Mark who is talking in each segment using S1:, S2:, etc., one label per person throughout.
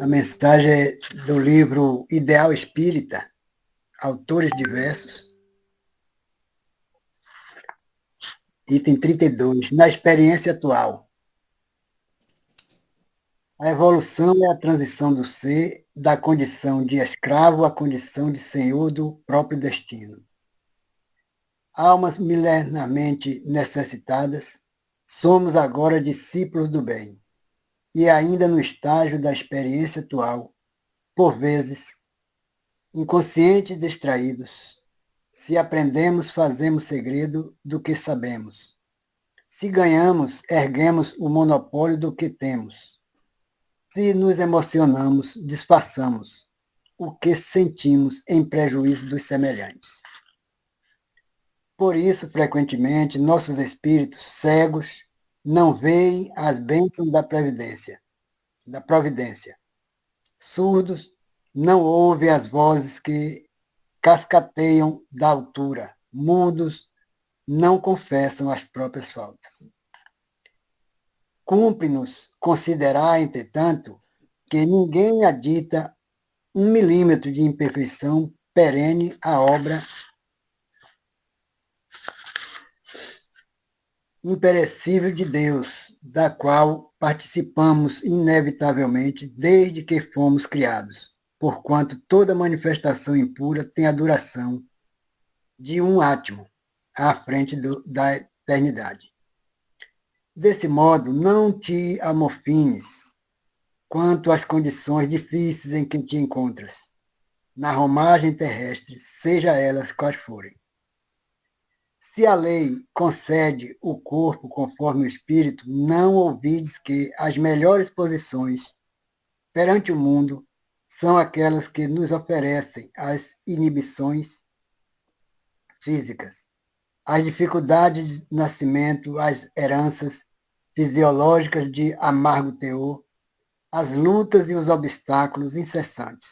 S1: A mensagem é do livro Ideal Espírita, autores diversos, item 32, na experiência atual. A evolução é a transição do ser da condição de escravo à condição de senhor do próprio destino. Almas milenarmente necessitadas, somos agora discípulos do bem, e ainda no estágio da experiência atual, por vezes, inconscientes e distraídos. Se aprendemos, fazemos segredo do que sabemos. Se ganhamos, erguemos o monopólio do que temos. Se nos emocionamos, disfarçamos o que sentimos em prejuízo dos semelhantes. Por isso, frequentemente, nossos espíritos cegos não veem as bênçãos da providência. Surdos não ouvem as vozes que cascateiam da altura. Mudos não confessam as próprias faltas. Cumpre-nos considerar, entretanto, que ninguém adita 1 milímetro de imperfeição perene à obra imperecível de Deus, da qual participamos inevitavelmente desde que fomos criados, porquanto toda manifestação impura tem a duração de um átimo à frente da eternidade. Desse modo, não te amofines quanto às condições difíceis em que te encontras, na romagem terrestre, seja elas quais forem. Se a lei concede o corpo conforme o espírito, não ouvides que as melhores posições perante o mundo são aquelas que nos oferecem as inibições físicas, as dificuldades de nascimento, as heranças fisiológicas de amargo teor, as lutas e os obstáculos incessantes,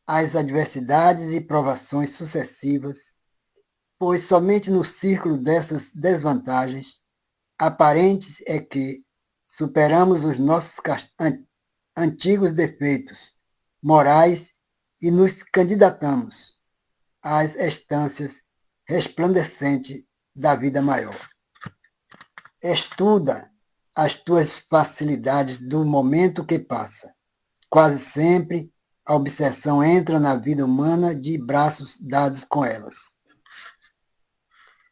S1: as adversidades e provações sucessivas, pois somente no círculo dessas desvantagens aparentes é que superamos os nossos antigos defeitos morais e nos candidatamos às estâncias resplandecentes da vida maior. Estuda as tuas facilidades do momento que passa. Quase sempre a obsessão entra na vida humana de braços dados com elas.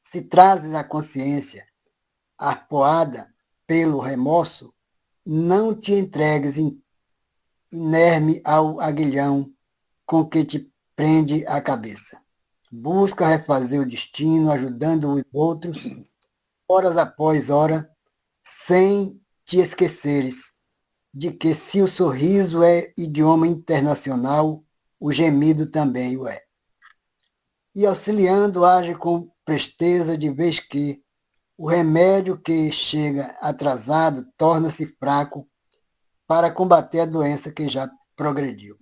S1: Se trazes a consciência arpoada pelo remorso, não te entregues inerme ao aguilhão com que te prende a cabeça. Busca refazer o destino, ajudando os outros, horas após hora, sem te esqueceres de que se o sorriso é idioma internacional, o gemido também o é. E auxiliando, age com presteza, de vez que o remédio que chega atrasado torna-se fraco para combater a doença que já progrediu.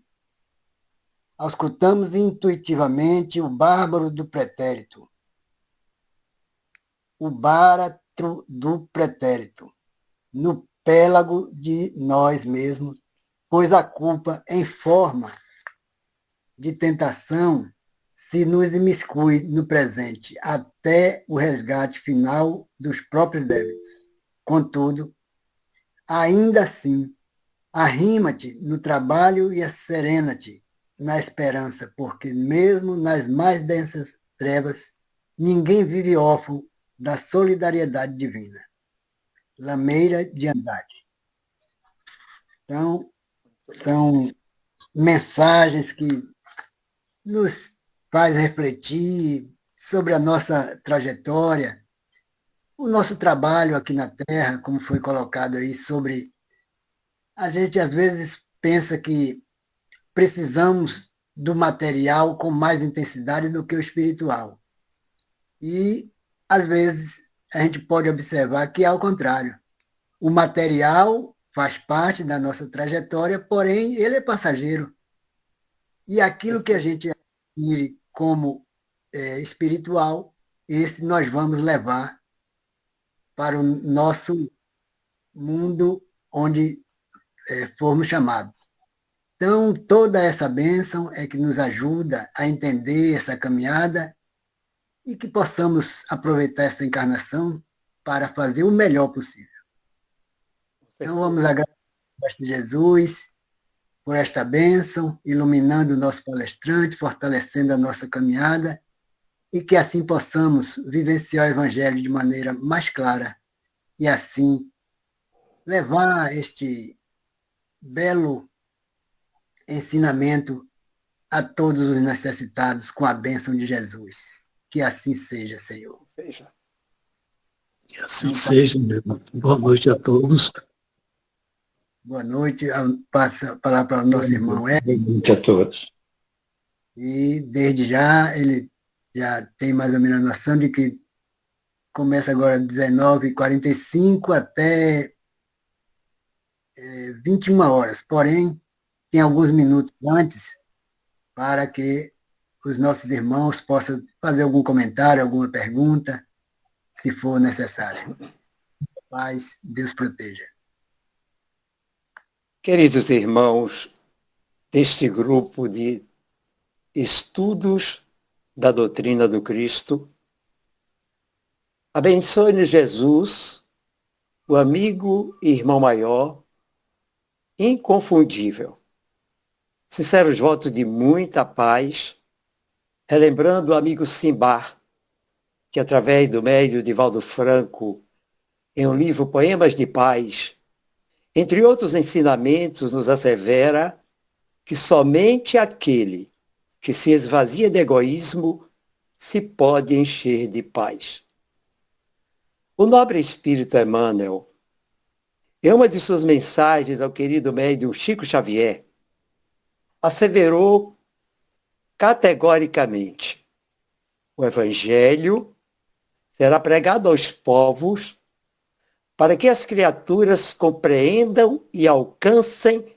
S1: Auscultamos intuitivamente o bárbaro do pretérito, o báratro do pretérito, no pélago de nós mesmos, pois a culpa, em forma de tentação, se nos imiscui no presente, até o resgate final dos próprios débitos. Contudo, ainda assim, arrima-te no trabalho e serena-te na esperança, porque mesmo nas mais densas trevas, ninguém vive órfão da solidariedade divina. Lameira de Andrade. Então, são mensagens que nos faz refletir sobre a nossa trajetória, o nosso trabalho aqui na Terra, como foi colocado aí, sobre... A gente, às vezes, pensa que precisamos do material com mais intensidade do que o espiritual. E, às vezes, a gente pode observar que é ao contrário. O material faz parte da nossa trajetória, porém, ele é passageiro. E aquilo que a gente adquire como espiritual, esse nós vamos levar para o nosso mundo, onde formos chamados. Então, toda essa bênção é que nos ajuda a entender essa caminhada e que possamos aproveitar essa encarnação para fazer o melhor possível. Então, vamos agradecer a Jesus por esta bênção, iluminando o nosso palestrante, fortalecendo a nossa caminhada, e que assim possamos vivenciar o Evangelho de maneira mais clara e assim levar este belo ensinamento a todos os necessitados com a bênção de Jesus. Que assim seja, Senhor.
S2: Que assim seja, meu irmão. Boa noite a todos.
S1: Boa noite. Passo a palavra para o nosso irmão Hélio.
S2: Boa noite a todos.
S1: E desde já ele já tem mais ou menos a noção de que começa agora 19h45 até 21 horas. Porém, tem alguns minutos antes para que os nossos irmãos possam fazer algum comentário, alguma pergunta, se for necessário. Paz, Deus proteja.
S3: Queridos irmãos deste grupo de estudos da doutrina do Cristo, abençoe-nos Jesus, o amigo e irmão maior, inconfundível. Sinceros votos de muita paz, relembrando o amigo Simbar, que através do médio de Valdo Franco, em um livro Poemas de Paz, entre outros ensinamentos, nos assevera que somente aquele que se esvazia de egoísmo se pode encher de paz. O nobre espírito Emmanuel, em uma de suas mensagens ao querido médium Chico Xavier, asseverou categoricamente: o Evangelho será pregado aos povos para que as criaturas compreendam e alcancem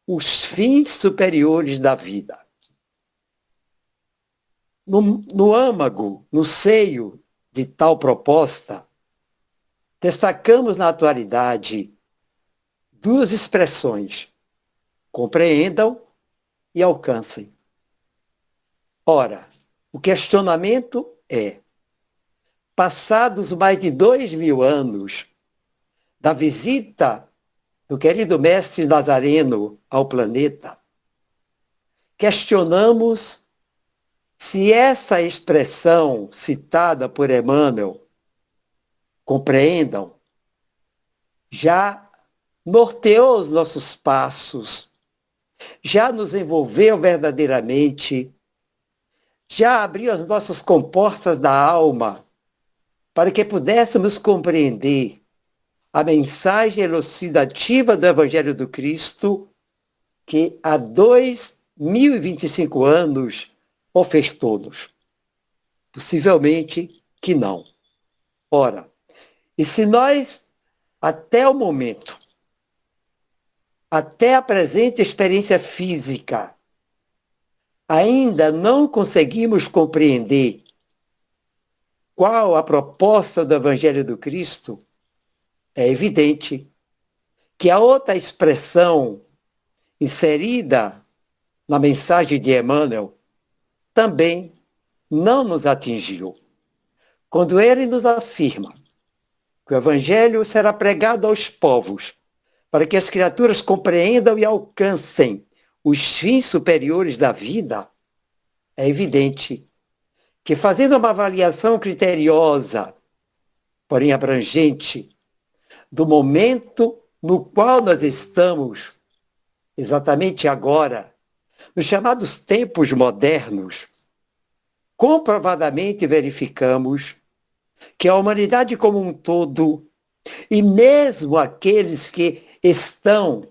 S3: os fins superiores da vida. No âmago, no seio de tal proposta, destacamos na atualidade duas expressões: compreendam e alcancem. Ora, o questionamento é: passados mais de 2000 anos da visita do querido mestre Nazareno ao planeta, questionamos se essa expressão citada por Emmanuel, compreendam, já norteou os nossos passos, já nos envolveu verdadeiramente, já abriu as nossas comportas da alma para que pudéssemos compreender a mensagem elucidativa do Evangelho do Cristo, que há 2025 anos ofertou-nos. Possivelmente que não. Ora, e se nós, até o momento, até a presente experiência física, ainda não conseguimos compreender qual a proposta do Evangelho do Cristo, é evidente que a outra expressão inserida na mensagem de Emmanuel também não nos atingiu. Quando ele nos afirma que o Evangelho será pregado aos povos para que as criaturas compreendam e alcancem os fins superiores da vida, é evidente que, fazendo uma avaliação criteriosa, porém abrangente, do momento no qual nós estamos, exatamente agora, nos chamados tempos modernos, comprovadamente verificamos que a humanidade como um todo, e mesmo aqueles que estão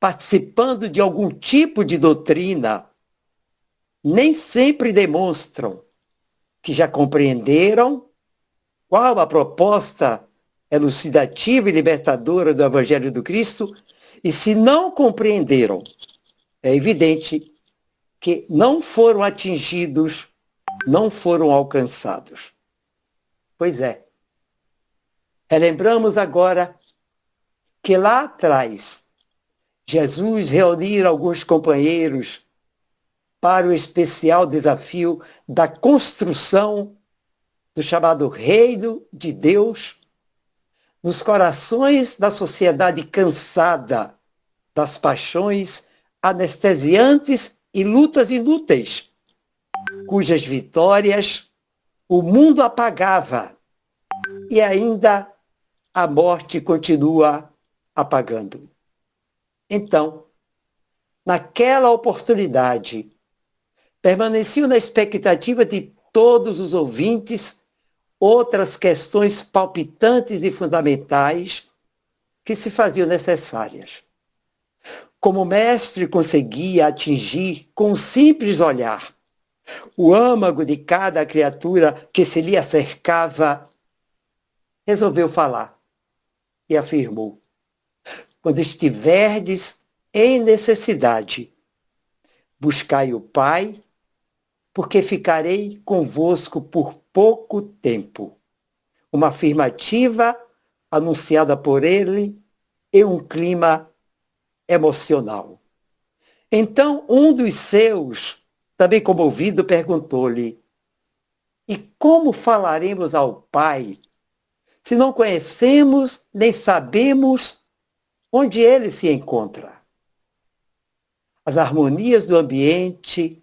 S3: participando de algum tipo de doutrina, nem sempre demonstram que já compreenderam qual a proposta elucidativa e libertadora do Evangelho do Cristo, e se não compreenderam, é evidente que não foram atingidos, não foram alcançados. Pois é. Relembramos agora que lá atrás, Jesus reunir alguns companheiros para o especial desafio da construção do chamado Reino de Deus nos corações da sociedade cansada das paixões anestesiantes e lutas inúteis, cujas vitórias o mundo apagava e ainda a morte continua apagando. Então, naquela oportunidade, permaneciam na expectativa de todos os ouvintes outras questões palpitantes e fundamentais que se faziam necessárias. Como o mestre conseguia atingir com um simples olhar o âmago de cada criatura que se lhe acercava, resolveu falar e afirmou: quando estiverdes em necessidade, buscai o Pai, porque ficarei convosco por pouco tempo. Uma afirmativa anunciada por ele em um clima emocional. Então, um dos seus, também comovido, perguntou-lhe: e como falaremos ao Pai se não conhecemos nem sabemos onde ele se encontra? As harmonias do ambiente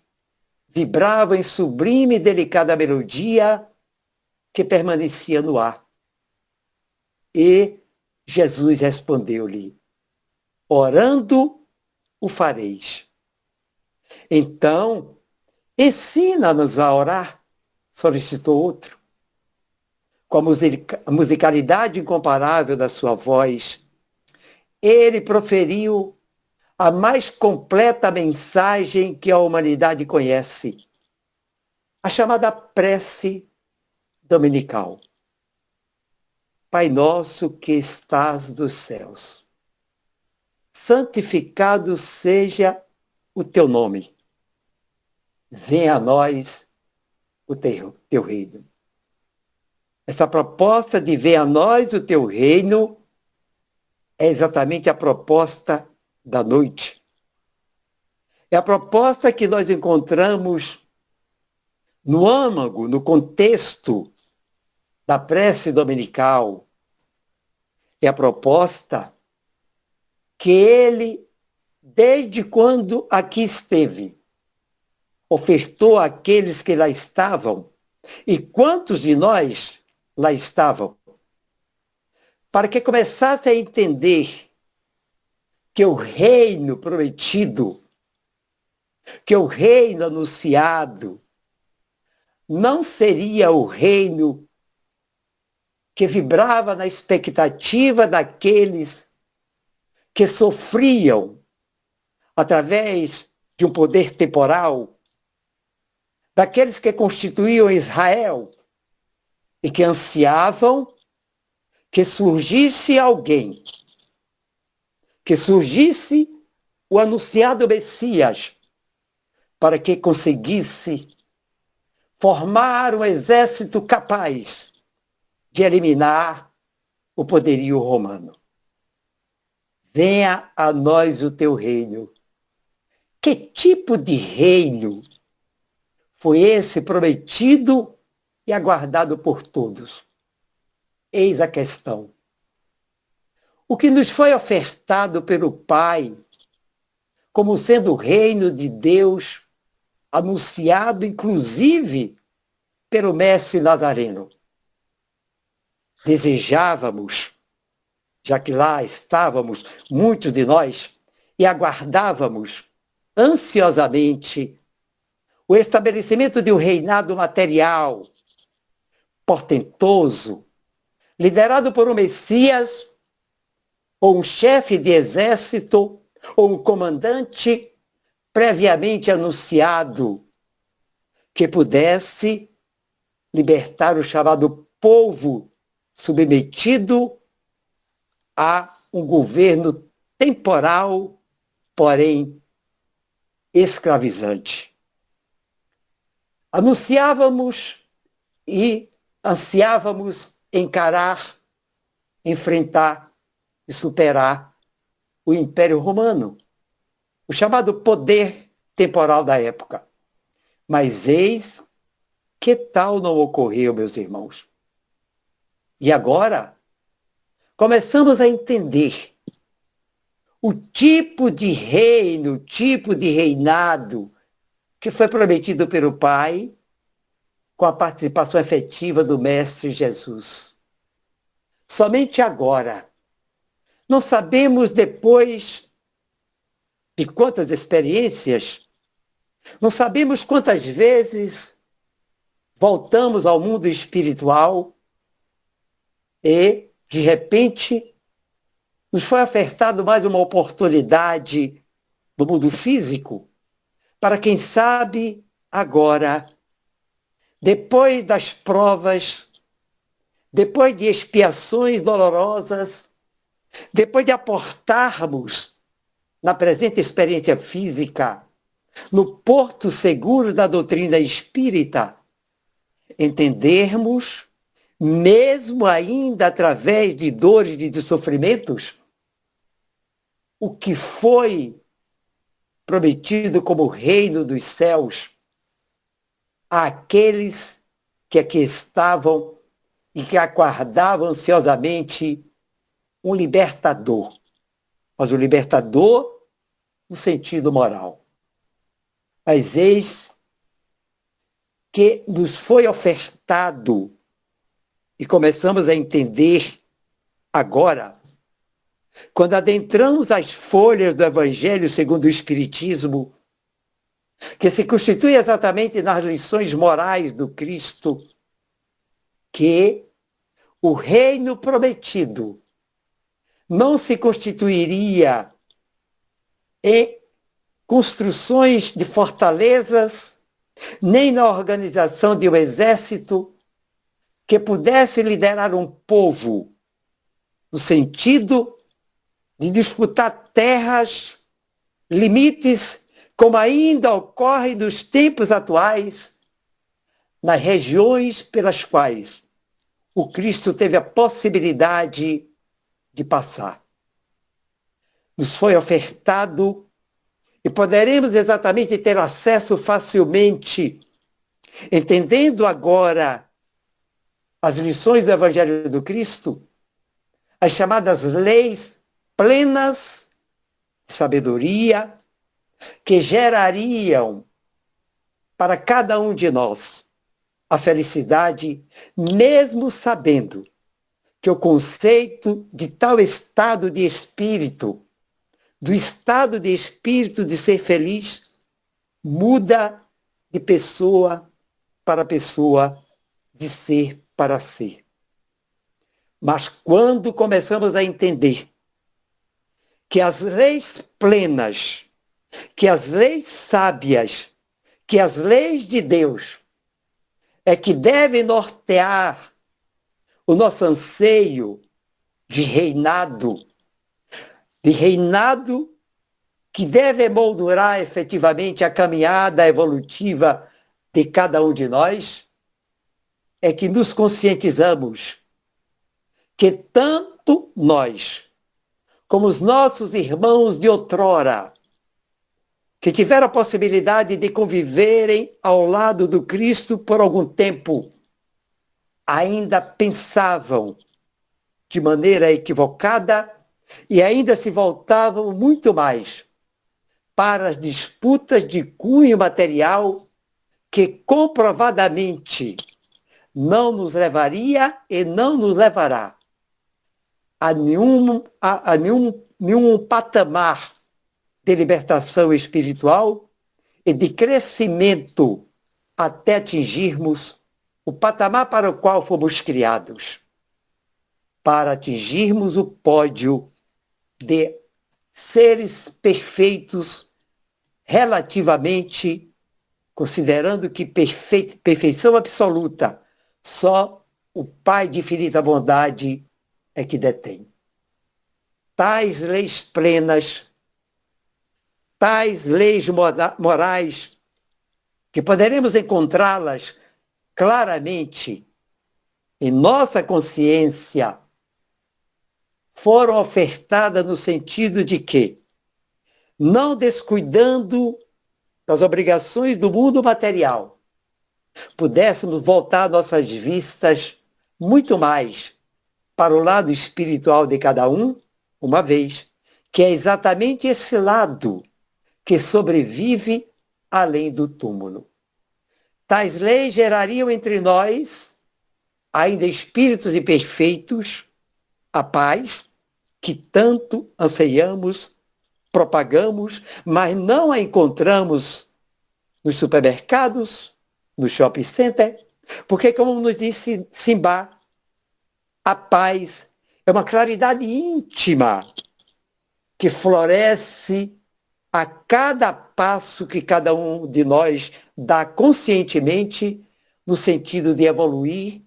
S3: vibravam em sublime e delicada melodia que permanecia no ar. E Jesus respondeu-lhe: orando o fareis. Então, ensina-nos a orar, solicitou outro. Com a musicalidade incomparável da sua voz, ele proferiu a mais completa mensagem que a humanidade conhece, a chamada prece dominical. Pai nosso que estás nos céus, santificado seja o teu nome. Venha a nós o teu reino. Essa proposta de venha a nós o teu reino é exatamente a proposta da noite. É a proposta que nós encontramos no âmago, no contexto da prece dominical. É a proposta que ele, desde quando aqui esteve, ofertou àqueles que lá estavam, e quantos de nós lá estavam, para que começasse a entender que o reino prometido, que o reino anunciado, não seria o reino que vibrava na expectativa daqueles que sofriam através de um poder temporal, daqueles que constituíam Israel e que ansiavam que surgisse alguém, que surgisse o anunciado Messias, para que conseguisse formar um exército capaz de eliminar o poderio romano. Venha a nós o teu reino. Que tipo de reino foi esse prometido e aguardado por todos? Eis a questão. O que nos foi ofertado pelo Pai, como sendo o reino de Deus, anunciado inclusive pelo Mestre Nazareno. Desejávamos, já que lá estávamos, muitos de nós, e aguardávamos ansiosamente o estabelecimento de um reinado material, portentoso, liderado por um Messias, ou um chefe de exército, ou um comandante previamente anunciado, que pudesse libertar o chamado povo submetido a um governo temporal, porém escravizante. Anunciávamos e ansiávamos encarar, enfrentar e superar o Império Romano, o chamado poder temporal da época. Mas eis que tal não ocorreu, meus irmãos? E agora, começamos a entender o tipo de reino, o tipo de reinado que foi prometido pelo Pai com a participação efetiva do Mestre Jesus. Somente agora, não sabemos depois de quantas experiências, não sabemos quantas vezes voltamos ao mundo espiritual e, de repente, nos foi ofertado mais uma oportunidade no mundo físico para, quem sabe, agora, depois das provas, depois de expiações dolorosas, depois de aportarmos na presente experiência física, no porto seguro da doutrina espírita, entendermos, mesmo ainda através de dores e de sofrimentos, o que foi prometido como reino dos céus àqueles que aqui estavam e que aguardavam ansiosamente um libertador, mas o libertador no sentido moral. Mas eis que nos foi ofertado e começamos a entender agora, quando adentramos as folhas do Evangelho segundo o Espiritismo, que se constitui exatamente nas lições morais do Cristo, que o reino prometido não se constituiria em construções de fortalezas, nem na organização de um exército que pudesse liderar um povo no sentido de disputar terras, limites, como ainda ocorre nos tempos atuais, nas regiões pelas quais o Cristo teve a possibilidade de passar. Nos foi ofertado e poderemos exatamente ter acesso facilmente, entendendo agora as lições do Evangelho do Cristo, as chamadas leis plenas de sabedoria, que gerariam para cada um de nós a felicidade, mesmo sabendo que o conceito de tal estado de espírito, do estado de espírito de ser feliz, muda de pessoa para pessoa, de ser para ser. Mas quando começamos a entender que as leis plenas, que as leis sábias, que as leis de Deus é que devem nortear o nosso anseio de reinado que deve moldurar efetivamente a caminhada evolutiva de cada um de nós, é que nos conscientizamos que tanto nós, como os nossos irmãos de outrora, que tiveram a possibilidade de conviverem ao lado do Cristo por algum tempo, ainda pensavam de maneira equivocada e ainda se voltavam muito mais para as disputas de cunho material que comprovadamente não nos levaria e não nos levará a nenhum patamar de libertação espiritual e de crescimento até atingirmos o patamar para o qual fomos criados, para atingirmos o pódio de seres perfeitos relativamente, considerando que perfeição absoluta só o Pai de infinita bondade é que detém. Tais leis plenas, tais leis morais, que poderemos encontrá-las claramente em nossa consciência foram ofertadas no sentido de que, não descuidando das obrigações do mundo material, pudéssemos voltar nossas vistas muito mais para o lado espiritual de cada um, uma vez que é exatamente esse lado que sobrevive além do túmulo. Tais leis gerariam entre nós, ainda espíritos imperfeitos, a paz que tanto anseiamos, propagamos, mas não a encontramos nos supermercados, no shopping center, porque, como nos disse Simbá, a paz é uma claridade íntima que floresce a cada passo que cada um de nós dá conscientemente no sentido de evoluir,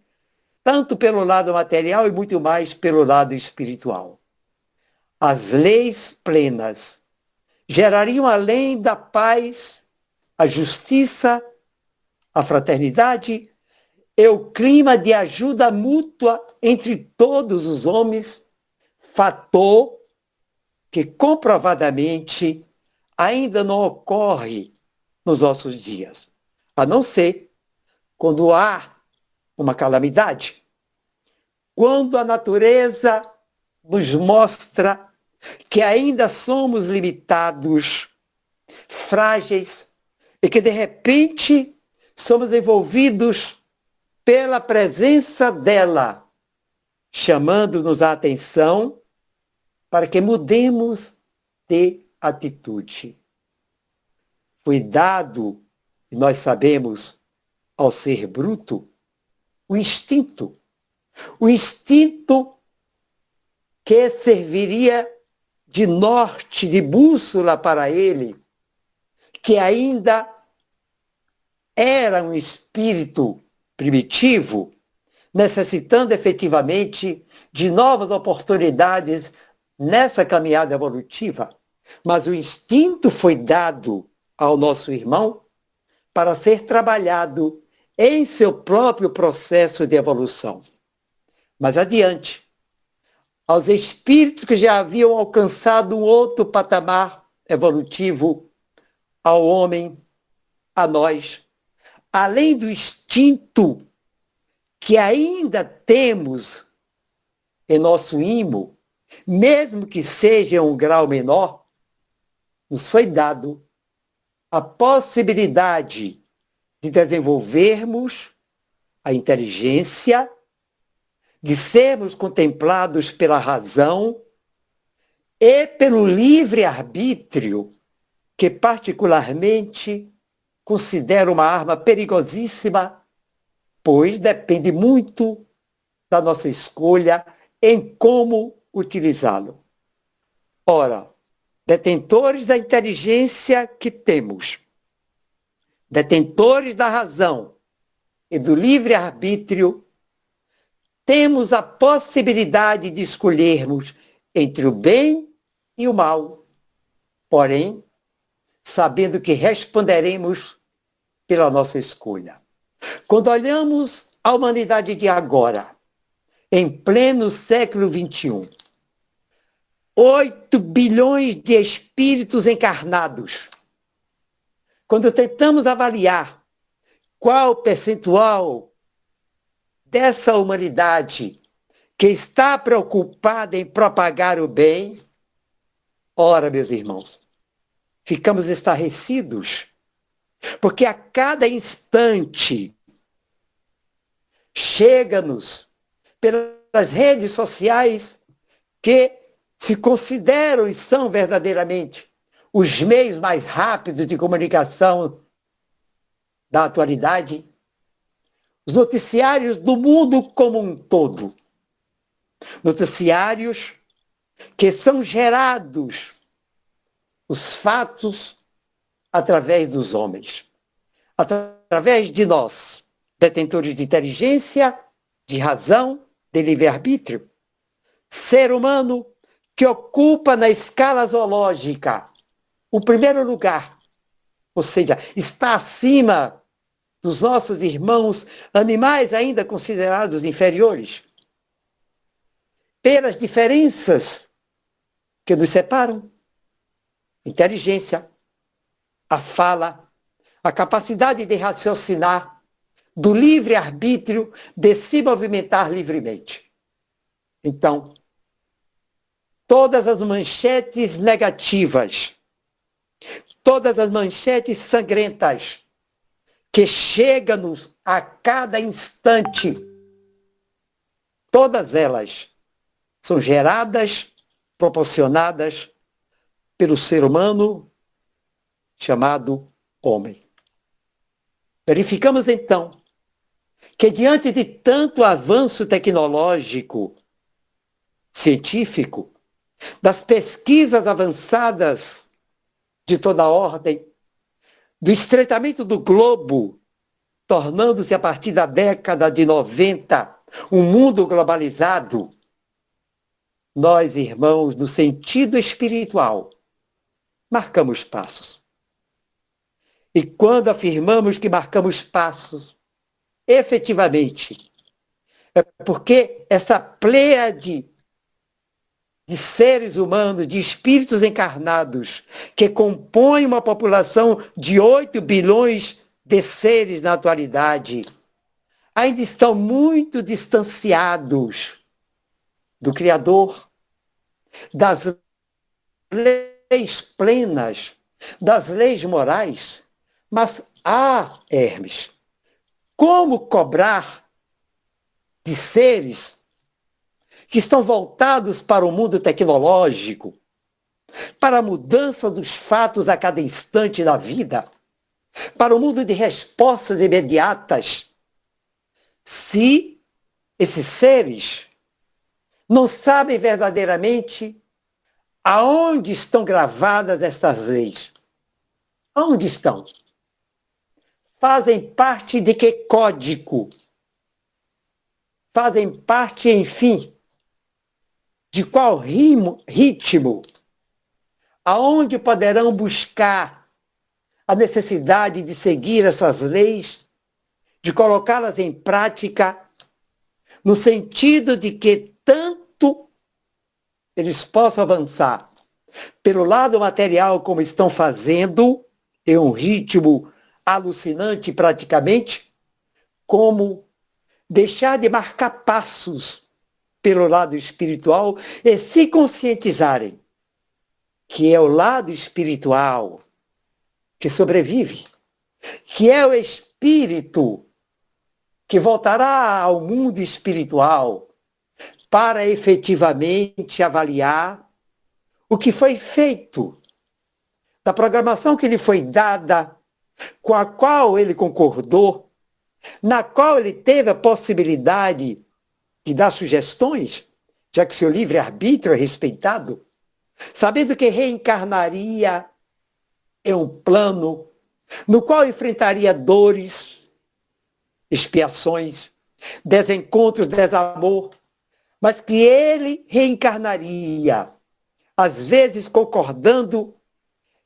S3: tanto pelo lado material e muito mais pelo lado espiritual. As leis plenas gerariam, além da paz, a justiça, a fraternidade e o clima de ajuda mútua entre todos os homens, fator que comprovadamente ainda não ocorre nos nossos dias, a não ser quando há uma calamidade, quando a natureza nos mostra que ainda somos limitados, frágeis, e que de repente somos envolvidos pela presença dela, chamando-nos a atenção para que mudemos de atitude. Foi dado, e nós sabemos, ao ser bruto, o instinto que serviria de norte, de bússola para ele, que ainda era um espírito primitivo, necessitando efetivamente de novas oportunidades nessa caminhada evolutiva. Mas o instinto foi dado ao nosso irmão para ser trabalhado em seu próprio processo de evolução. Mas adiante, aos espíritos que já haviam alcançado um outro patamar evolutivo, ao homem, a nós, além do instinto que ainda temos em nosso imo, mesmo que seja em um grau menor, nos foi dado a possibilidade de desenvolvermos a inteligência, de sermos contemplados pela razão e pelo livre-arbítrio, que particularmente considero uma arma perigosíssima, pois depende muito da nossa escolha em como utilizá-lo. Ora, detentores da inteligência que temos, detentores da razão e do livre-arbítrio, temos a possibilidade de escolhermos entre o bem e o mal, porém, sabendo que responderemos pela nossa escolha. Quando olhamos a humanidade de agora, em pleno século XXI, 8 bilhões de espíritos encarnados, quando tentamos avaliar qual o percentual dessa humanidade que está preocupada em propagar o bem, ora, meus irmãos, ficamos estarrecidos, porque a cada instante chega-nos pelas redes sociais que se consideram e são verdadeiramente os meios mais rápidos de comunicação da atualidade, os noticiários do mundo como um todo. Noticiários que são gerados, os fatos, através dos homens, através de nós, detentores de inteligência, de razão, de livre-arbítrio. Ser humano que ocupa na escala zoológica o primeiro lugar, ou seja, está acima dos nossos irmãos animais ainda considerados inferiores. pelas diferenças que nos separam. Inteligência, a fala, a capacidade de raciocinar, do livre-arbítrio de se movimentar livremente. Então, todas as manchetes negativas, todas as manchetes sangrentas que chegam-nos a cada instante, todas elas são geradas, proporcionadas pelo ser humano chamado homem. Verificamos então que diante de tanto avanço tecnológico, científico, das pesquisas avançadas de toda a ordem, do estreitamento do globo, tornando-se a partir da década de 90 um mundo globalizado, nós, irmãos, no sentido espiritual, marcamos passos. E quando afirmamos que marcamos passos, efetivamente, é porque essa pleiade de seres humanos, de espíritos encarnados, que compõem uma população de 8 bilhões de seres na atualidade, ainda estão muito distanciados do Criador, das leis plenas, das leis morais. Mas, Hermes, como cobrar de seres que estão voltados para o mundo tecnológico, para a mudança dos fatos a cada instante da vida, para o mundo de respostas imediatas, se esses seres não sabem verdadeiramente aonde estão gravadas estas leis? Onde estão? Fazem parte de que código? Fazem parte, enfim, de qual ritmo? Aonde poderão buscar a necessidade de seguir essas leis, de colocá-las em prática, no sentido de que tanto eles possam avançar pelo lado material, como estão fazendo, em um ritmo alucinante praticamente, como deixar de marcar passos pelo lado espiritual e se conscientizarem que é o lado espiritual que sobrevive, que é o espírito que voltará ao mundo espiritual para efetivamente avaliar o que foi feito, da programação que lhe foi dada, com a qual ele concordou, na qual ele teve a possibilidade de dar sugestões, já que seu livre-arbítrio é respeitado, sabendo que reencarnaria em um plano no qual enfrentaria dores, expiações, desencontros, desamor, mas que ele reencarnaria, às vezes concordando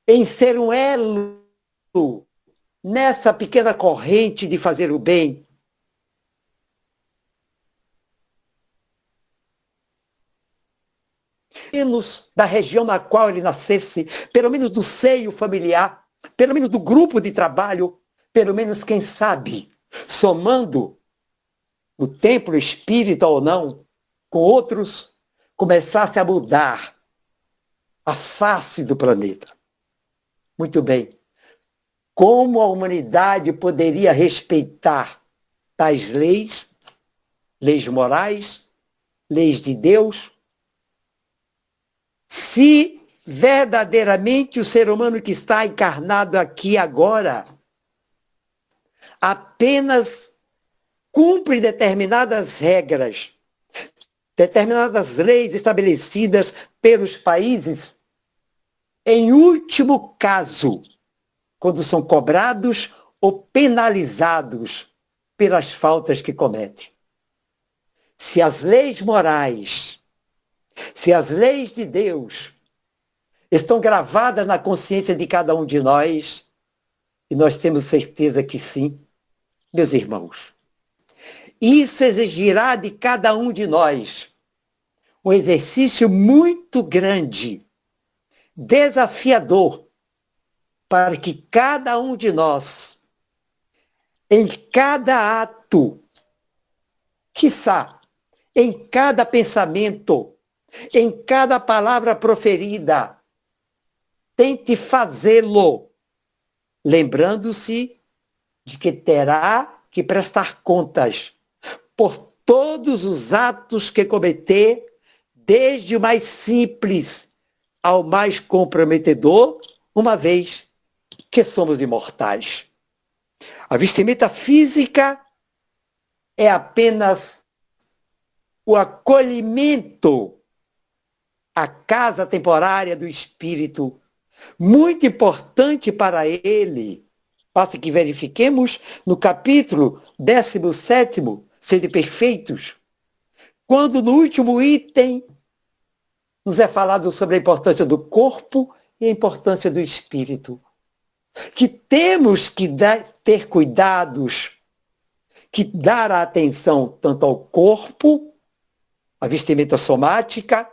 S3: em ser um elo nessa pequena corrente de fazer o bem. Menos da região na qual ele nascesse, pelo menos do seio familiar, pelo menos do grupo de trabalho, pelo menos, quem sabe, somando no templo espírita ou não, com outros, começasse a mudar a face do planeta. Muito bem. Como a humanidade poderia respeitar tais leis, leis morais, leis de Deus, se verdadeiramente o ser humano que está encarnado aqui agora apenas cumpre determinadas regras, determinadas leis estabelecidas pelos países, em último caso, quando são cobrados ou penalizados pelas faltas que cometem. Se as leis morais, se as leis de Deus estão gravadas na consciência de cada um de nós, e nós temos certeza que sim, meus irmãos, isso exigirá de cada um de nós um exercício muito grande, desafiador, para que cada um de nós, em cada ato, quiçá, em cada pensamento, em cada palavra proferida, tente fazê-lo, lembrando-se de que terá que prestar contas por todos os atos que cometer, desde o mais simples ao mais comprometedor, uma vez que somos imortais. A vestimenta física é apenas o acolhimento à casa temporária do espírito, muito importante para ele. Basta que verifiquemos no capítulo 17º, Sede Perfeitos, quando no último item nos é falado sobre a importância do corpo e a importância do espírito. Que temos que ter cuidados, que dar a atenção tanto ao corpo, a vestimenta somática,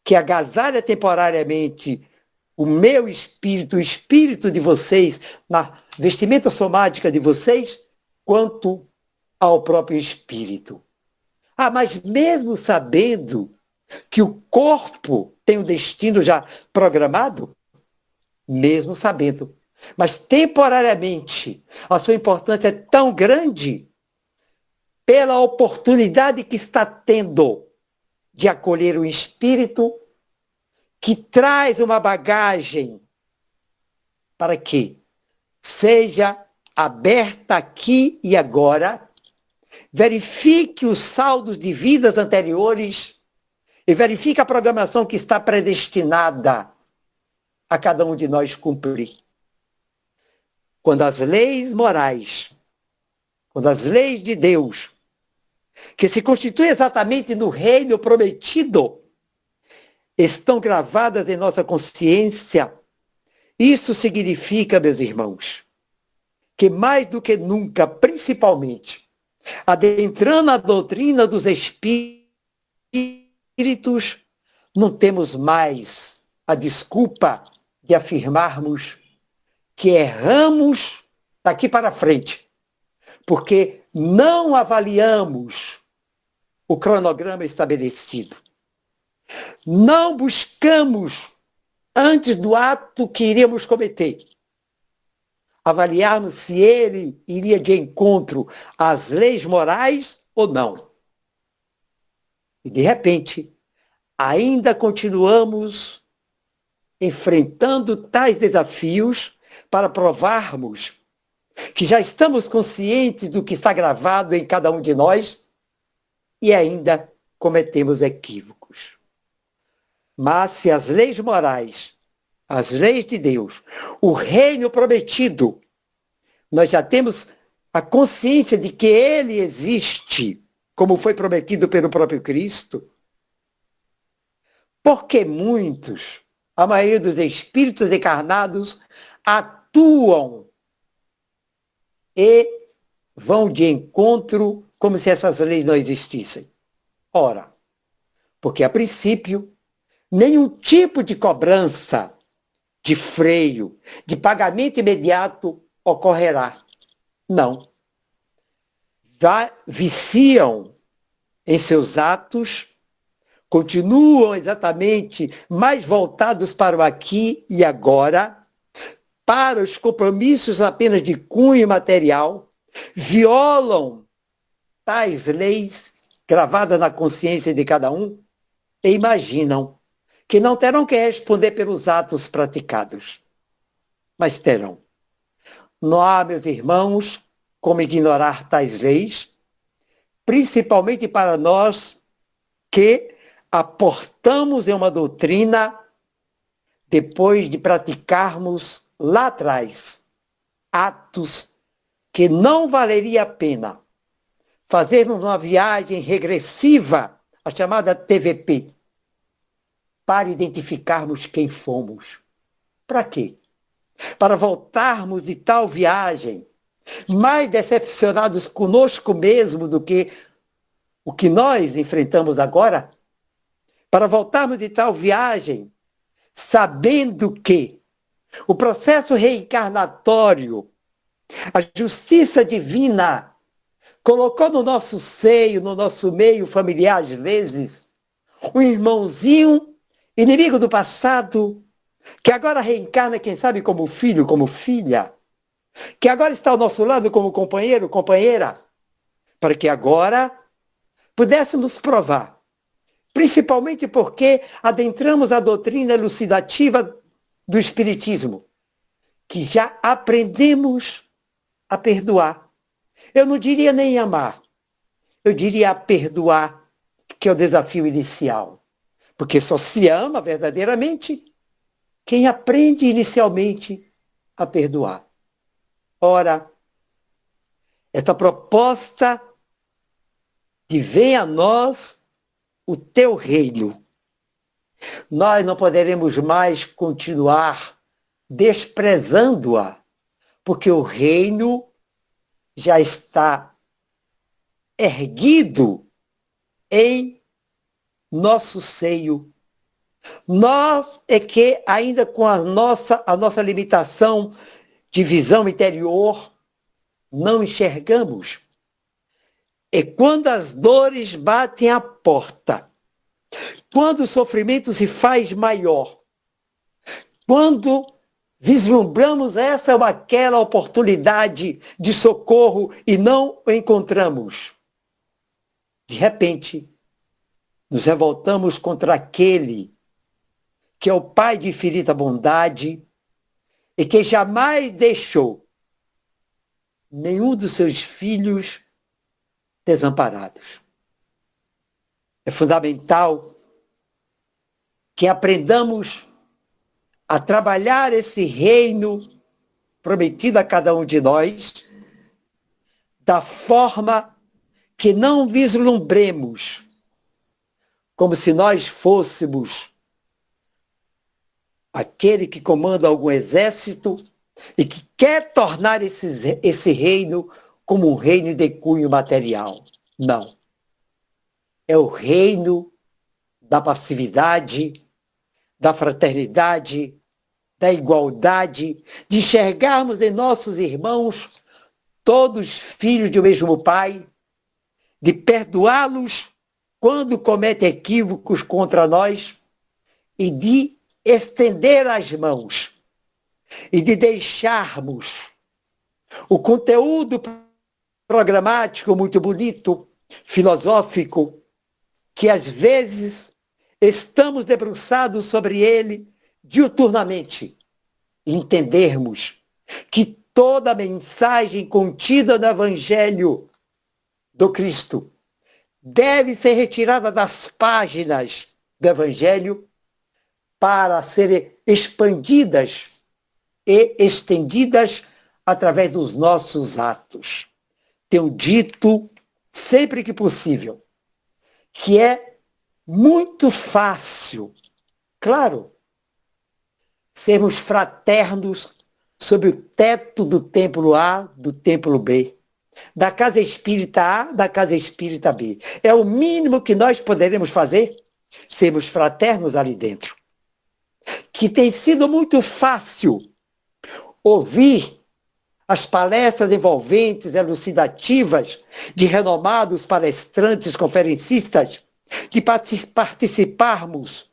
S3: que agasalha temporariamente o meu espírito, o espírito de vocês, na vestimenta somática de vocês, quanto ao próprio espírito. Mas mesmo sabendo que o corpo tem o destino já programado, mesmo sabendo, mas temporariamente a sua importância é tão grande pela oportunidade que está tendo de acolher o espírito que traz uma bagagem para que seja aberta aqui e agora, verifique os saldos de vidas anteriores e verifique a programação que está predestinada a cada um de nós cumprir. Quando as leis morais, quando as leis de Deus, que se constituem exatamente no reino prometido, estão gravadas em nossa consciência, isso significa, meus irmãos, que mais do que nunca, principalmente, adentrando a doutrina dos espíritos, não temos mais a desculpa de afirmarmos que erramos daqui para frente, porque não avaliamos o cronograma estabelecido. Não buscamos, antes do ato que iríamos cometer, avaliarmos se ele iria de encontro às leis morais ou não. E, de repente, ainda continuamos enfrentando tais desafios para provarmos que já estamos conscientes do que está gravado em cada um de nós e ainda cometemos equívocos. Mas se as leis morais, as leis de Deus, o reino prometido, nós já temos a consciência de que ele existe, como foi prometido pelo próprio Cristo, porque muitos, a maioria dos espíritos encarnados, atuam e vão de encontro como se essas leis não existissem. Ora, porque a princípio, nenhum tipo de cobrança, de freio, de pagamento imediato ocorrerá. Não. Já viciam em seus atos, continuam exatamente mais voltados para o aqui e agora, para os compromissos apenas de cunho material, violam tais leis gravadas na consciência de cada um e imaginam que não terão que responder pelos atos praticados, mas terão. Não há, meus irmãos, como ignorar tais leis, principalmente para nós que aportamos em uma doutrina depois de praticarmos lá atrás atos que não valeria a pena fazermos uma viagem regressiva, a chamada TVP, para identificarmos quem fomos. Para quê? Para voltarmos de tal viagem mais decepcionados conosco mesmo do que o que nós enfrentamos agora? para voltarmos de tal viagem, sabendo que o processo reencarnatório, a justiça divina, colocou no nosso seio, no nosso meio familiar, às vezes, um irmãozinho, inimigo do passado, que agora reencarna, quem sabe, como filho, como filha, que agora está ao nosso lado como companheiro, companheira, para que agora pudéssemos provar, principalmente porque adentramos a doutrina elucidativa do Espiritismo, que já aprendemos a perdoar. Eu não diria nem amar, eu diria a perdoar, que é o desafio inicial. Porque só se ama verdadeiramente quem aprende inicialmente a perdoar. Ora, esta proposta de venha a nós o teu reino, nós não poderemos mais continuar desprezando-a, porque o reino já está erguido em nosso seio. Nós é que, ainda com a nossa limitação de visão interior, não enxergamos. É quando as dores batem à porta, quando o sofrimento se faz maior, quando vislumbramos essa ou aquela oportunidade de socorro e não o encontramos, de repente, nos revoltamos contra aquele que é o Pai de infinita bondade e que jamais deixou nenhum dos seus filhos desamparados. É fundamental que aprendamos a trabalhar esse reino prometido a cada um de nós da forma que não vislumbremos como se nós fôssemos aquele que comanda algum exército e que quer tornar esse reino como um reino de cunho material. Não. É o reino da passividade, da fraternidade, da igualdade, de enxergarmos em nossos irmãos todos filhos do mesmo Pai, de perdoá-los quando cometem equívocos contra nós e de estender as mãos e de deixarmos o conteúdo programático muito bonito, filosófico, que às vezes estamos debruçados sobre ele diuturnamente, e entendermos que toda a mensagem contida no Evangelho do Cristo deve ser retirada das páginas do Evangelho para serem expandidas e estendidas através dos nossos atos. Tenho dito, sempre que possível, que é muito fácil, claro, sermos fraternos sob o teto do templo A, do templo B, da casa espírita A, da casa espírita B. É o mínimo que nós poderemos fazer, sermos fraternos ali dentro. Que tem sido muito fácil ouvir as palestras envolventes, elucidativas de renomados palestrantes, conferencistas, de participarmos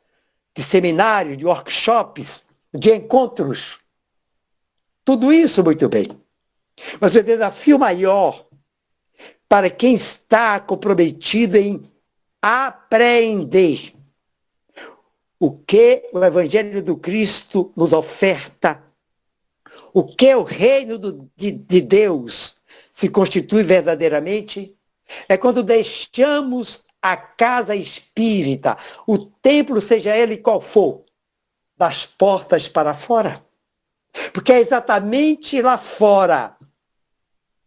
S3: de seminários, de workshops, de encontros. Tudo isso muito bem. Mas o desafio maior para quem está comprometido em apreender o que o Evangelho do Cristo nos oferta, o que o reino de Deus se constitui verdadeiramente, é quando deixamos a casa espírita, o templo, seja ele qual for, das portas para fora. Porque é exatamente lá fora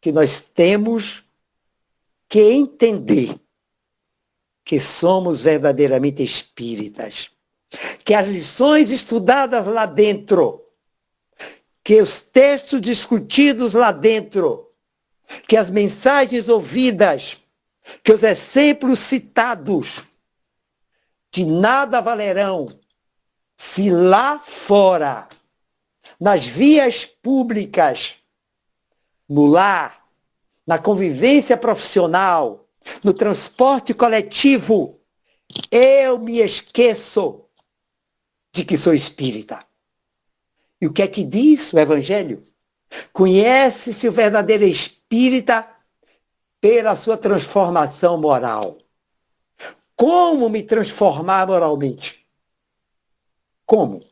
S3: que nós temos que entender que somos verdadeiramente espíritas. Que as lições estudadas lá dentro, que os textos discutidos lá dentro, que as mensagens ouvidas, que os exemplos citados de nada valerão se lá fora, nas vias públicas, no lar, na convivência profissional, no transporte coletivo, eu me esqueço de que sou espírita. E o que é que diz o Evangelho? Conhece-se o verdadeiro espírita pela sua transformação moral. Como me transformar moralmente? Como?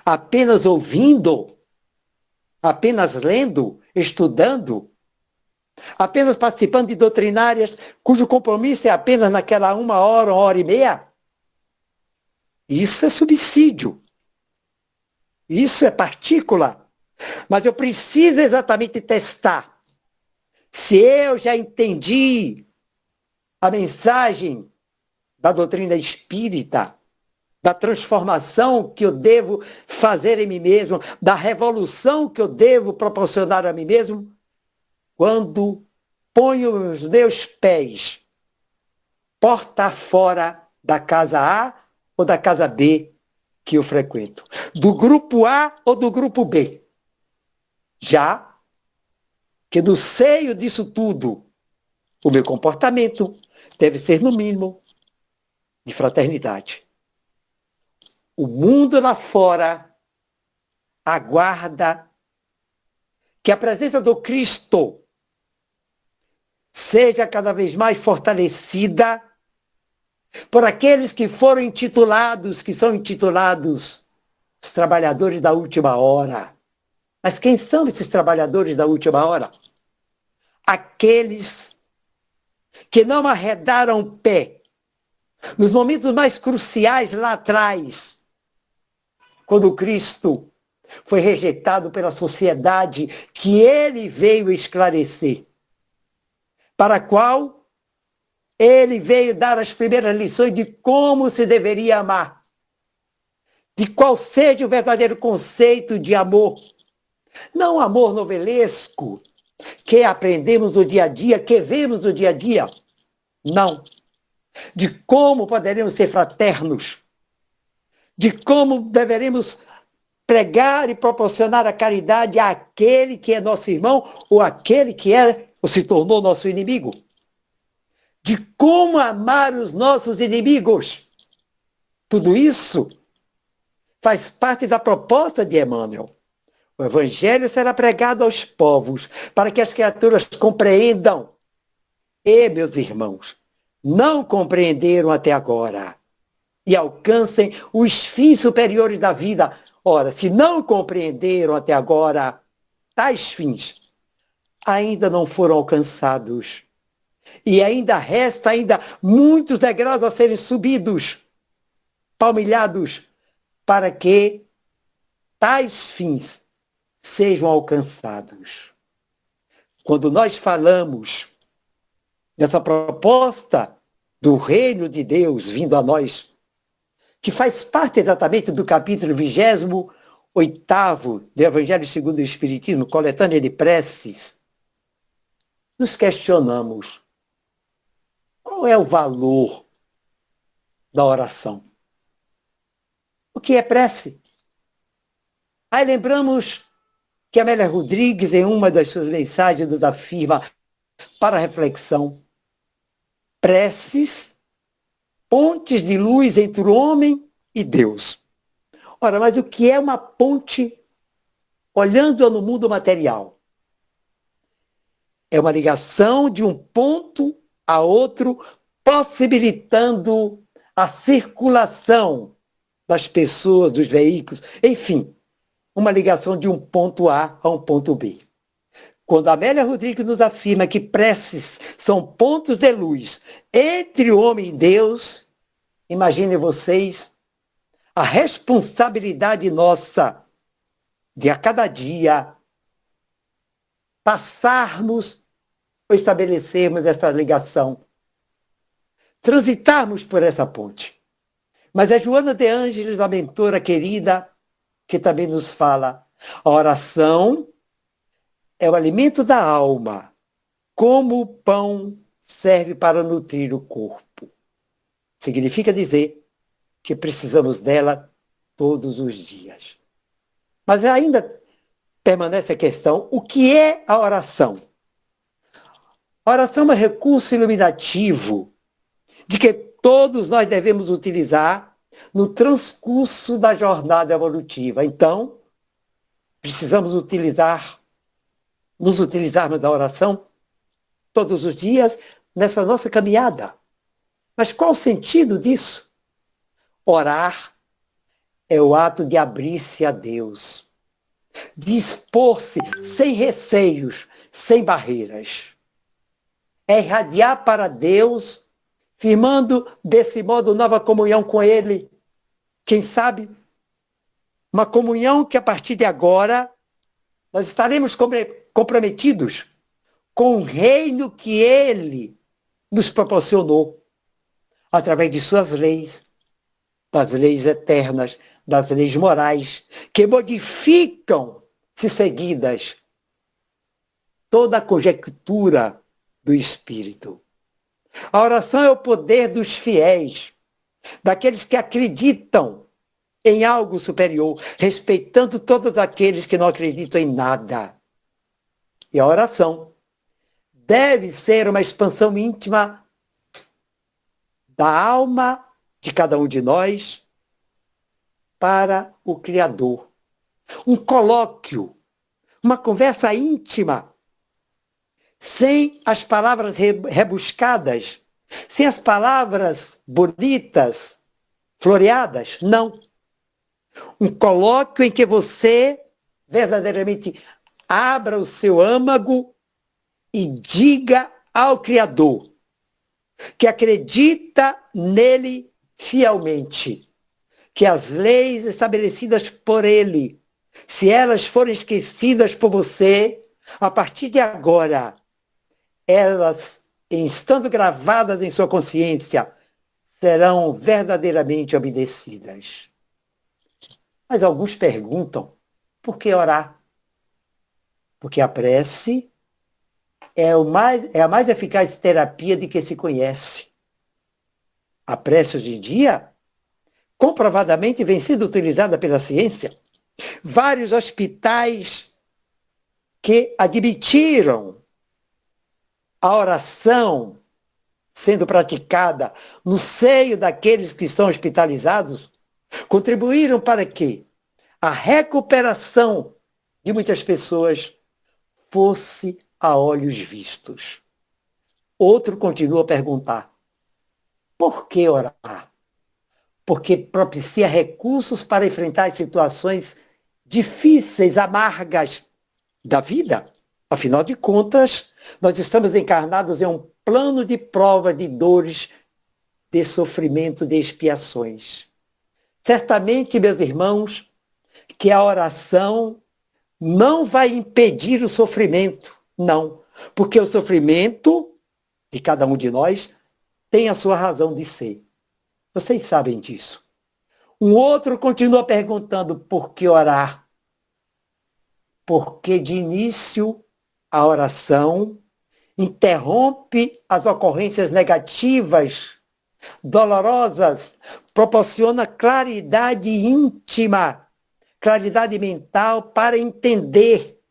S3: Apenas ouvindo? Apenas lendo? Estudando? Apenas participando de doutrinárias cujo compromisso é apenas naquela 1 hora e meia? Isso é subsídio. Isso é partícula. Mas eu preciso exatamente testar se eu já entendi a mensagem da doutrina espírita, da transformação que eu devo fazer em mim mesmo, da revolução que eu devo proporcionar a mim mesmo, quando ponho os meus pés porta fora da casa A ou da casa B que eu frequento, do grupo A ou do grupo B. Já que no seio disso tudo, o meu comportamento deve ser, no mínimo, de fraternidade. O mundo lá fora aguarda que a presença do Cristo seja cada vez mais fortalecida por aqueles que foram intitulados, que são intitulados os trabalhadores da última hora. Mas quem são esses trabalhadores da última hora? Aqueles que não arredaram o pé nos momentos mais cruciais lá atrás, quando Cristo foi rejeitado pela sociedade que ele veio esclarecer, para a qual ele veio dar as primeiras lições de como se deveria amar, de qual seja o verdadeiro conceito de amor. Não amor novelesco, que aprendemos no dia a dia, que vemos no dia a dia. Não. De como poderemos ser fraternos, de como deveremos pregar e proporcionar a caridade àquele que é nosso irmão ou àquele que é ou se tornou nosso inimigo. De como amar os nossos inimigos. Tudo isso faz parte da proposta de Emmanuel. O Evangelho será pregado aos povos, para que as criaturas compreendam. E, meus irmãos, não compreenderam até agora e alcancem os fins superiores da vida. Ora, se não compreenderam até agora tais fins, ainda não foram alcançados. E ainda resta muitos degraus a serem subidos, palmilhados, para que tais fins sejam alcançados. Quando nós falamos dessa proposta do reino de Deus vindo a nós, que faz parte exatamente do capítulo 28º do Evangelho segundo o Espiritismo, coletânea de preces, nos questionamos qual é o valor da oração. O que é prece? Aí lembramos que Amélia Rodrigues, em uma das suas mensagens, nos afirma para reflexão: preces, pontes de luz entre o homem e Deus. Ora, mas o que é uma ponte olhando no mundo material? É uma ligação de um ponto a outro, possibilitando a circulação das pessoas, dos veículos, enfim, uma ligação de um ponto A a um ponto B. Quando Amélia Rodrigues nos afirma que preces são pontos de luz entre o homem e Deus, imaginem vocês a responsabilidade nossa de a cada dia passarmos ou estabelecermos essa ligação, transitarmos por essa ponte. Mas é Joana de Ângeles, a mentora querida, que também nos fala: a oração é o alimento da alma, como o pão serve para nutrir o corpo. Significa dizer que precisamos dela todos os dias. Mas ainda permanece a questão, o que é a oração? A oração é um recurso iluminativo de que todos nós devemos utilizar no transcurso da jornada evolutiva. Então, precisamos nos utilizarmos da oração todos os dias nessa nossa caminhada. Mas qual o sentido disso? Orar é o ato de abrir-se a Deus, de expor-se sem receios, sem barreiras. É irradiar para Deus, firmando desse modo nova comunhão com Ele. Quem sabe, uma comunhão que a partir de agora nós estaremos comprometidos com o reino que Ele nos proporcionou, através de suas leis, das leis eternas, das leis morais, que modificam, se seguidas, toda a conjectura do Espírito. A oração é o poder dos fiéis, daqueles que acreditam em algo superior, respeitando todos aqueles que não acreditam em nada. E a oração deve ser uma expansão íntima da alma de cada um de nós para o Criador. Um colóquio, uma conversa íntima, sem as palavras rebuscadas, sem as palavras bonitas, floreadas, não. Um colóquio em que você verdadeiramente abra o seu âmago e diga ao Criador que acredita nele fielmente, que as leis estabelecidas por ele, se elas forem esquecidas por você, a partir de agora, elas, estando gravadas em sua consciência, serão verdadeiramente obedecidas. Mas alguns perguntam, por que orar? Porque a prece é a mais eficaz terapia de que se conhece. A prece hoje em dia, comprovadamente, vem sendo utilizada pela ciência. Vários hospitais que admitiram a oração sendo praticada no seio daqueles que estão hospitalizados, contribuíram para que a recuperação de muitas pessoas fosse a olhos vistos. Outro continua a perguntar, por que orar? Porque propicia recursos para enfrentar as situações difíceis, amargas da vida. Afinal de contas, nós estamos encarnados em um plano de prova de dores, de sofrimento, de expiações. Certamente, meus irmãos, que a oração não vai impedir o sofrimento, não. Porque o sofrimento de cada um de nós tem a sua razão de ser. Vocês sabem disso. Um outro continua perguntando por que orar. Porque de início a oração interrompe as ocorrências negativas, dolorosas, proporciona claridade íntima, claridade mental para entender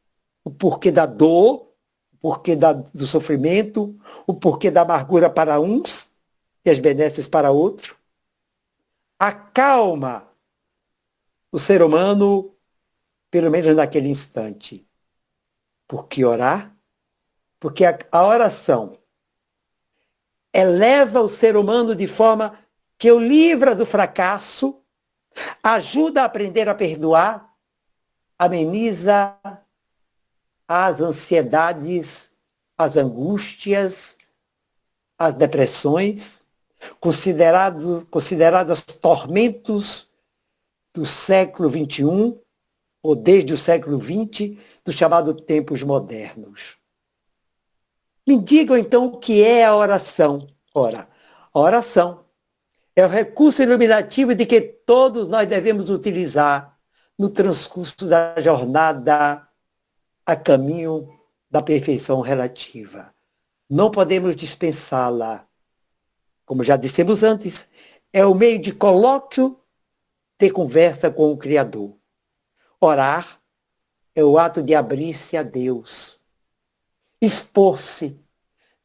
S3: o porquê da dor, o porquê do sofrimento, o porquê da amargura para uns e as benesses para outros. Acalma o ser humano, pelo menos naquele instante. Por que orar? Porque a oração eleva o ser humano de forma que o livra do fracasso, ajuda a aprender a perdoar, ameniza as ansiedades, as angústias, as depressões, considerados tormentos do século XXI, ou desde o século XX, do chamado tempos modernos. Me digam, então, o que é a oração. Ora, a oração é o recurso iluminativo de que todos nós devemos utilizar no transcurso da jornada a caminho da perfeição relativa. Não podemos dispensá-la. Como já dissemos antes, é o meio de colóquio, ter conversa com o Criador. Orar é o ato de abrir-se a Deus, expor-se,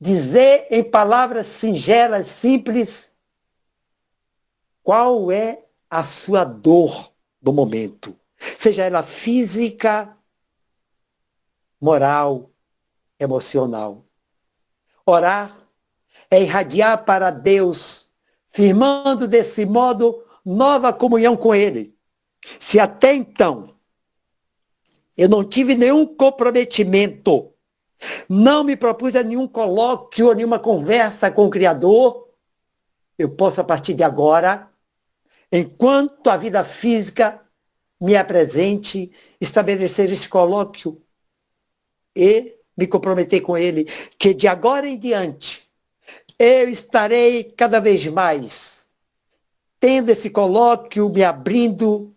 S3: dizer em palavras singelas, simples, qual é a sua dor do momento, seja ela física, moral, emocional. Orar é irradiar para Deus, firmando desse modo nova comunhão com Ele. Se até então eu não tive nenhum comprometimento, não me propus a nenhum colóquio, a nenhuma conversa com o Criador, eu posso, a partir de agora, enquanto a vida física me apresente, estabelecer esse colóquio e me comprometer com Ele, que de agora em diante eu estarei cada vez mais tendo esse colóquio, me abrindo,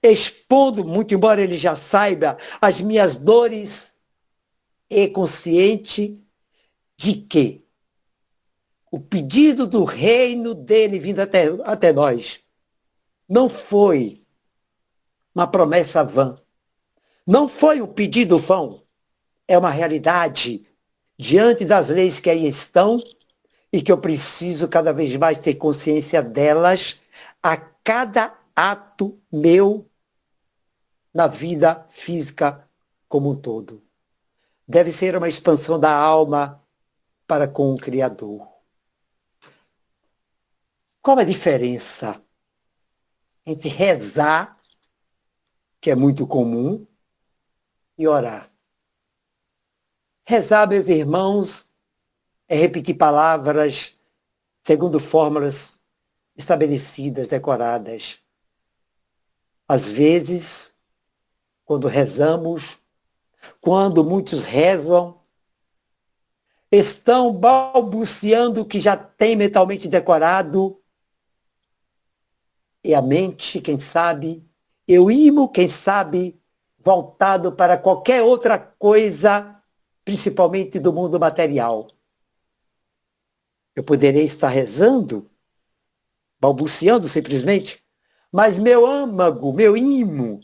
S3: expondo, muito embora Ele já saiba, as minhas dores, e consciente de que o pedido do reino dele vindo até nós não foi uma promessa vã, não foi um pedido vão, é uma realidade diante das leis que aí estão e que eu preciso cada vez mais ter consciência delas a cada ato meu na vida física como um todo. Deve ser uma expansão da alma para com o Criador. Qual a diferença entre rezar, que é muito comum, e orar? Rezar, meus irmãos, é repetir palavras segundo fórmulas estabelecidas, decoradas. Às vezes, quando rezamos, quando muitos rezam, estão balbuciando o que já tem mentalmente decorado, e a mente, quem sabe, eu imo, quem sabe, voltado para qualquer outra coisa, principalmente do mundo material. Eu poderei estar rezando, balbuciando simplesmente, mas meu âmago, meu imo,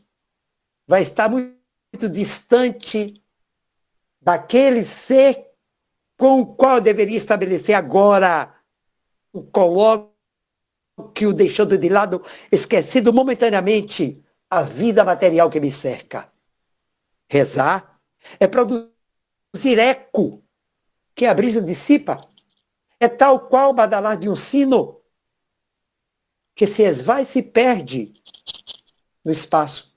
S3: vai estar muito distante daquele ser com o qual eu deveria estabelecer agora um colóquio, deixando de lado, esquecido momentaneamente a vida material que me cerca. Rezar é produzir eco, que a brisa dissipa. É tal qual o badalar de um sino, que se esvai e se perde no espaço.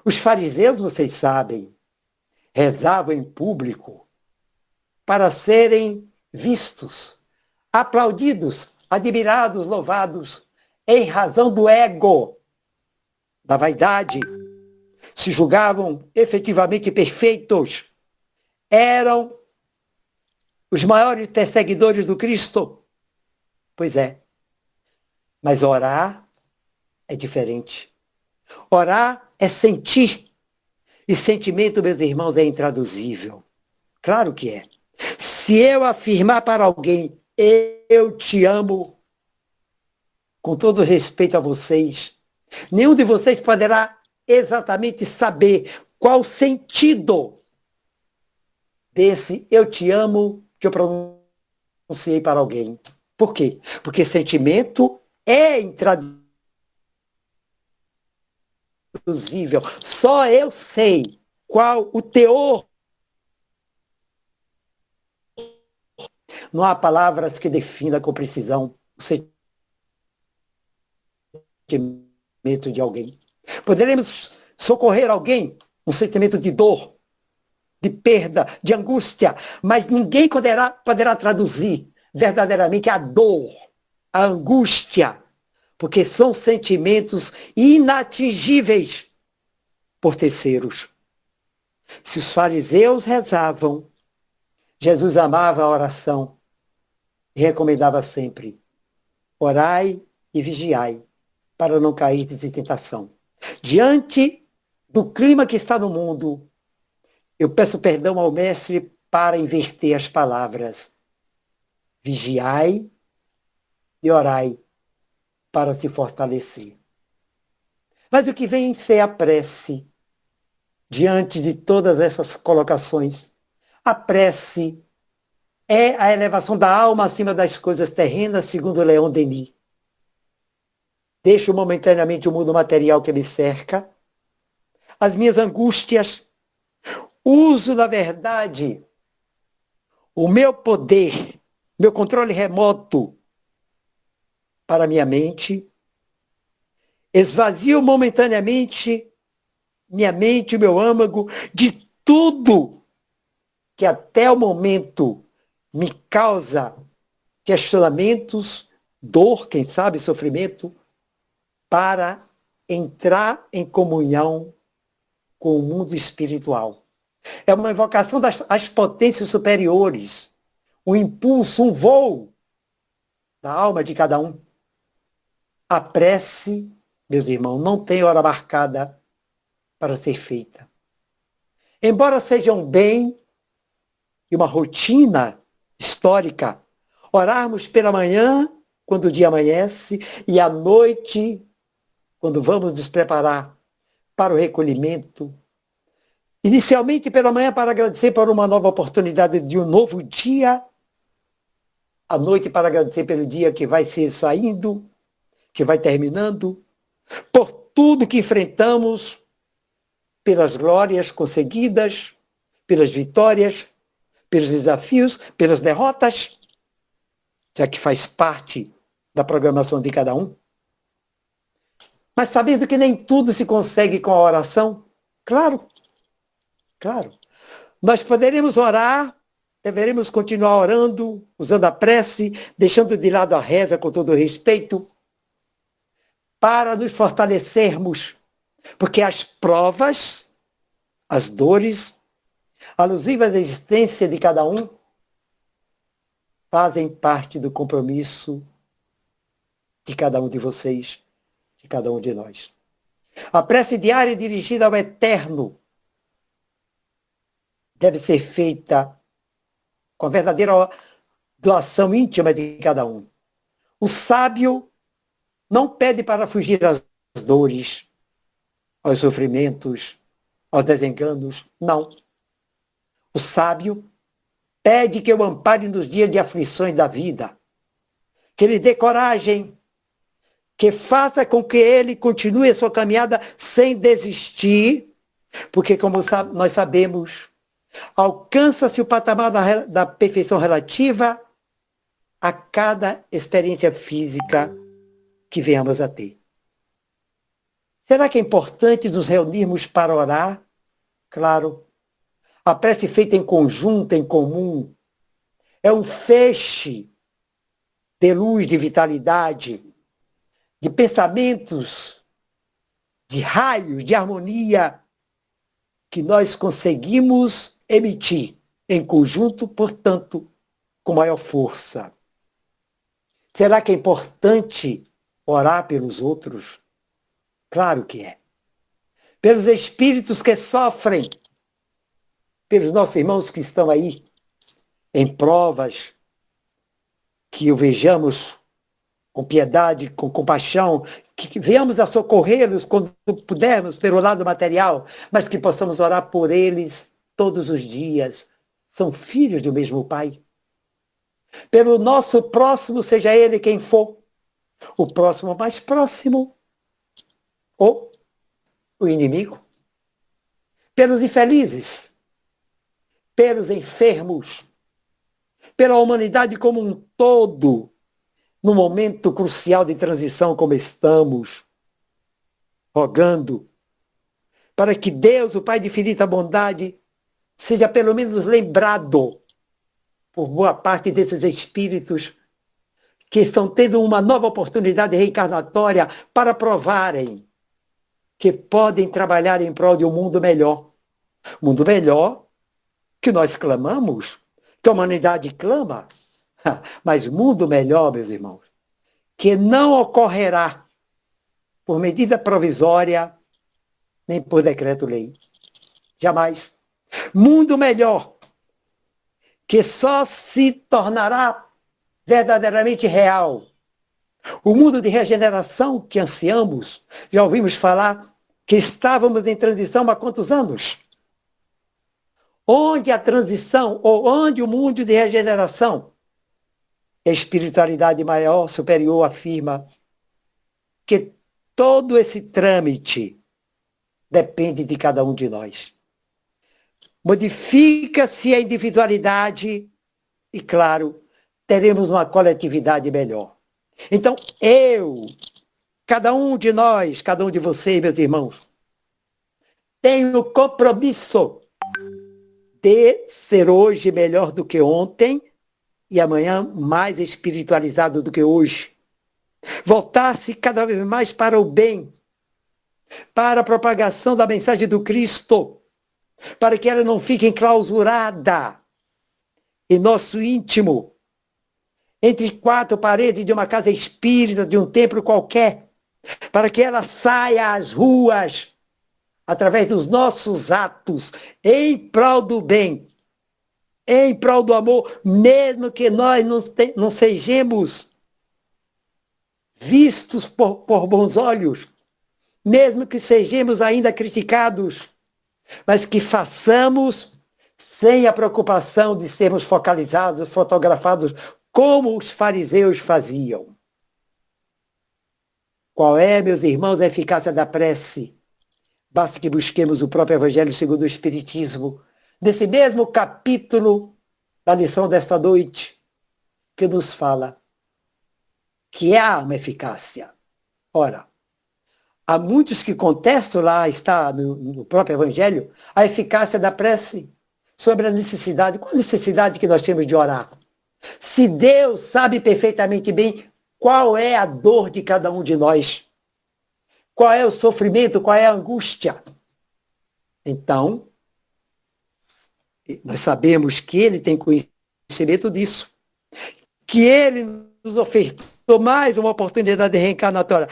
S3: Os fariseus, vocês sabem, rezavam em público para serem vistos, aplaudidos, admirados, louvados, em razão do ego, da vaidade. Se julgavam efetivamente perfeitos. Eram os maiores perseguidores do Cristo. Pois é. Mas orar é diferente. Orar é sentir. E sentimento, meus irmãos, é intraduzível. Claro que é. Se eu afirmar para alguém, eu te amo, com todo respeito a vocês, nenhum de vocês poderá exatamente saber qual o sentido desse eu te amo que eu pronunciei para alguém. Por quê? Porque sentimento é intraduzível. Só eu sei qual o teor. Não há palavras que definam com precisão o sentimento de alguém. Poderemos socorrer alguém um sentimento de dor, de perda, de angústia, mas ninguém poderá traduzir verdadeiramente a dor, a angústia, porque são sentimentos inatingíveis por terceiros. Se os fariseus rezavam, Jesus amava a oração e recomendava sempre: orai e vigiai, para não cair em tentação. Diante do clima que está no mundo, eu peço perdão ao mestre para inverter as palavras. Vigiai e orai, para se fortalecer. Mas o que vem ser a prece, diante de todas essas colocações? A prece é a elevação da alma acima das coisas terrenas, segundo Leon Denis. Deixo momentaneamente o mundo material que me cerca, as minhas angústias, uso, na verdade, o meu poder, meu controle remoto para minha mente, esvazio momentaneamente minha mente, meu âmago, de tudo que até o momento me causa questionamentos, dor, quem sabe, sofrimento, para entrar em comunhão com o mundo espiritual. É uma invocação às potências superiores, um impulso, um voo da alma de cada um. A prece, meus irmãos, não tem hora marcada para ser feita. Embora seja um bem e uma rotina histórica, orarmos pela manhã, quando o dia amanhece, e à noite, quando vamos nos preparar para o recolhimento. Inicialmente pela manhã, para agradecer por uma nova oportunidade de um novo dia. À noite, para agradecer pelo dia que vai se saindo, que vai terminando, por tudo que enfrentamos, pelas glórias conseguidas, pelas vitórias, pelos desafios, pelas derrotas, já que faz parte da programação de cada um. Mas sabendo que nem tudo se consegue com a oração, claro, nós poderemos orar, deveremos continuar orando, usando a prece, deixando de lado a reza com todo o respeito, para nos fortalecermos, porque as provas, as dores, alusivas à existência de cada um, fazem parte do compromisso de cada um de vocês, de cada um de nós. A prece diária dirigida ao Eterno deve ser feita com a verdadeira doação íntima de cada um. O sábio não pede para fugir às dores, aos sofrimentos, aos desenganos, não. O sábio pede que o ampare nos dias de aflições da vida, que lhe dê coragem, que faça com que ele continue a sua caminhada sem desistir, porque, como nós sabemos, alcança-se o patamar da perfeição relativa a cada experiência física que venhamos a ter. Será que é importante nos reunirmos para orar? Claro. A prece feita em conjunto, em comum, é um feixe de luz, de vitalidade, de pensamentos, de raios, de harmonia, que nós conseguimos emitir em conjunto, portanto, com maior força. Será que é importante orar pelos outros? Claro que é. Pelos espíritos que sofrem, pelos nossos irmãos que estão aí em provas, que o vejamos com piedade, com compaixão, que venhamos a socorrê-los quando pudermos pelo lado material, mas que possamos orar por eles todos os dias. São filhos do mesmo Pai. Pelo nosso próximo, seja ele quem for, o próximo mais próximo ou o inimigo. Pelos infelizes, pelos enfermos, pela humanidade como um todo, no momento crucial de transição como estamos, rogando para que Deus, o Pai de infinita bondade, seja pelo menos lembrado por boa parte desses espíritos que estão tendo uma nova oportunidade reencarnatória para provarem que podem trabalhar em prol de um mundo melhor. Mundo melhor que nós clamamos, que a humanidade clama, mas mundo melhor, meus irmãos, que não ocorrerá por medida provisória nem por decreto-lei. Jamais. Mundo melhor que só se tornará verdadeiramente real O mundo de regeneração que ansiamos, já ouvimos falar que estávamos em transição há quantos anos? Onde a transição, ou onde o mundo de regeneração, a espiritualidade maior, superior, afirma que todo esse trâmite depende de cada um de nós. Modifica-se a individualidade e, claro, teremos uma coletividade melhor. Então, cada um de nós, cada um de vocês, meus irmãos, tenho o compromisso de ser hoje melhor do que ontem e amanhã mais espiritualizado do que hoje. Voltar-se cada vez mais para o bem, para a propagação da mensagem do Cristo, para que ela não fique enclausurada em nosso íntimo, entre quatro paredes de uma casa espírita, de um templo qualquer, para que ela saia às ruas, através dos nossos atos, em prol do bem, em prol do amor, mesmo que nós não sejamos vistos por bons olhos, mesmo que sejamos ainda criticados, mas que façamos sem a preocupação de sermos focalizados, fotografados, como os fariseus faziam. Qual é, meus irmãos, a eficácia da prece? Basta que busquemos o próprio Evangelho segundo o Espiritismo, nesse mesmo capítulo da lição desta noite, que nos fala que há uma eficácia. Ora, há muitos que contestam, lá está no próprio Evangelho, a eficácia da prece sobre a necessidade. Qual a necessidade que nós temos de orar? Se Deus sabe perfeitamente bem qual é a dor de cada um de nós, qual é o sofrimento, qual é a angústia. Então, nós sabemos que Ele tem conhecimento disso, que Ele nos ofertou mais uma oportunidade reencarnatória.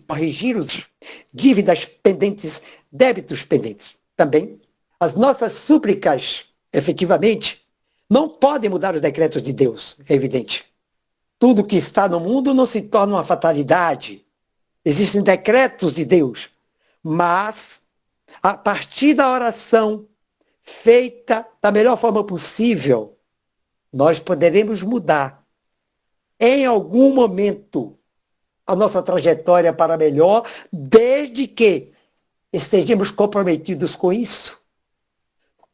S3: Corrigir os dívidas pendentes, débitos pendentes. Também, as nossas súplicas, efetivamente, não podem mudar os decretos de Deus, é evidente. Tudo que está no mundo não se torna uma fatalidade. Existem decretos de Deus, mas a partir da oração feita da melhor forma possível, nós poderemos mudar em algum momento a nossa trajetória para melhor, desde que estejamos comprometidos com isso.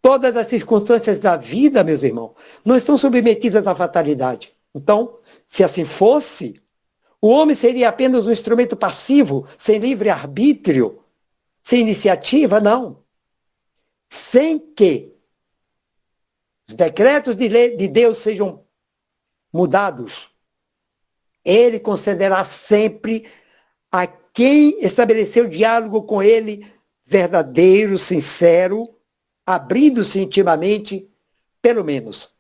S3: Todas as circunstâncias da vida, meus irmãos, não estão submetidas à fatalidade. Então, se assim fosse, o homem seria apenas um instrumento passivo, sem livre-arbítrio, sem iniciativa, não. Sem que os decretos de Deus sejam mudados, Ele concederá sempre a quem estabeleceu diálogo com Ele verdadeiro, sincero, abrindo-se intimamente, pelo menos,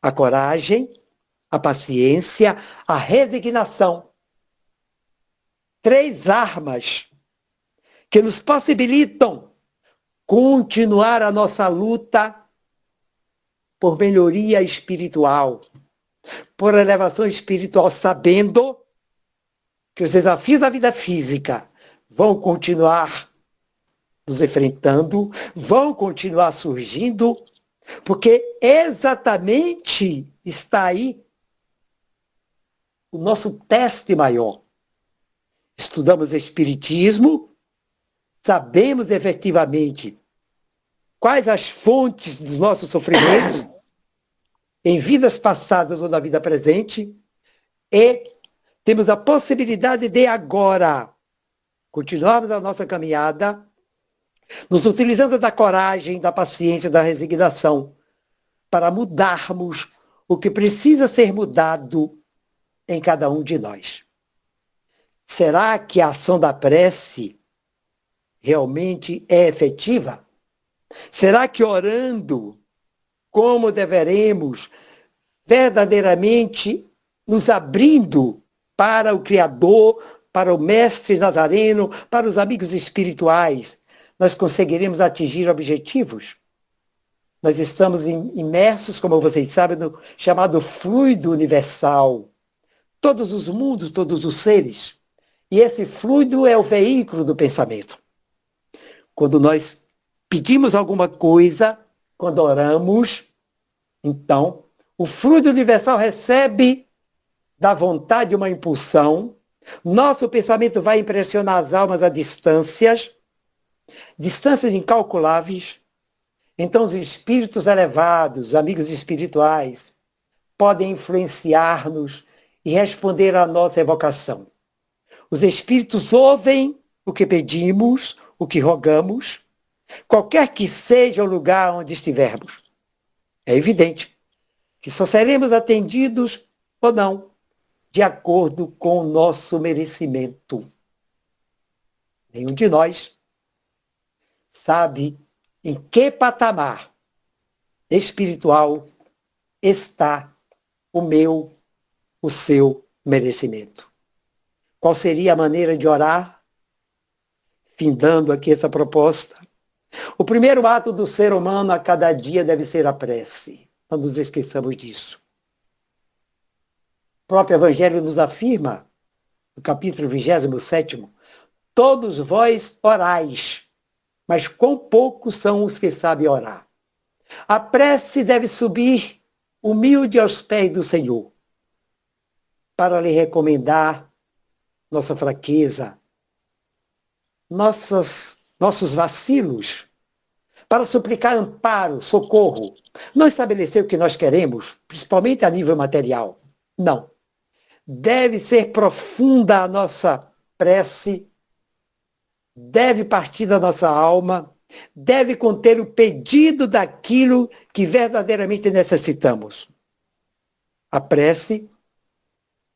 S3: a coragem, a paciência, a resignação. 3 armas que nos possibilitam continuar a nossa luta por melhoria espiritual, por elevação espiritual, sabendo que os desafios da vida física vão continuar nos enfrentando, vão continuar surgindo, porque exatamente está aí o nosso teste maior. Estudamos Espiritismo, sabemos efetivamente quais as fontes dos nossos sofrimentos em vidas passadas ou na vida presente, e temos a possibilidade de agora continuarmos a nossa caminhada, nos utilizando da coragem, da paciência, da resignação, para mudarmos o que precisa ser mudado em cada um de nós. Será que a ação da prece realmente é efetiva? Será que orando como deveremos, verdadeiramente nos abrindo para o Criador, para o Mestre Nazareno, para os amigos espirituais, nós conseguiremos atingir objetivos. Nós estamos imersos, como vocês sabem, no chamado fluido universal. Todos os mundos, todos os seres. E esse fluido é o veículo do pensamento. Quando nós pedimos alguma coisa, quando oramos, então, o fluido universal recebe da vontade uma impulsão, nosso pensamento vai impressionar as almas a distâncias incalculáveis. Então, os espíritos elevados, amigos espirituais, podem influenciar-nos e responder à nossa evocação. Os espíritos ouvem o que pedimos, o que rogamos, qualquer que seja o lugar onde estivermos. É evidente que só seremos atendidos ou não, de acordo com o nosso merecimento. Nenhum de nós sabe em que patamar espiritual está o seu merecimento. Qual seria a maneira de orar? Findando aqui essa proposta. O primeiro ato do ser humano a cada dia deve ser a prece. Não nos esqueçamos disso. O próprio Evangelho nos afirma, no capítulo 27, todos vós orais, mas quão poucos são os que sabem orar. A prece deve subir humilde aos pés do Senhor, para lhe recomendar nossa fraqueza, nossos vacilos, para suplicar amparo, socorro. Não estabelecer o que nós queremos, principalmente a nível material. Não. Deve ser profunda a nossa prece, deve partir da nossa alma, deve conter o pedido daquilo que verdadeiramente necessitamos. A prece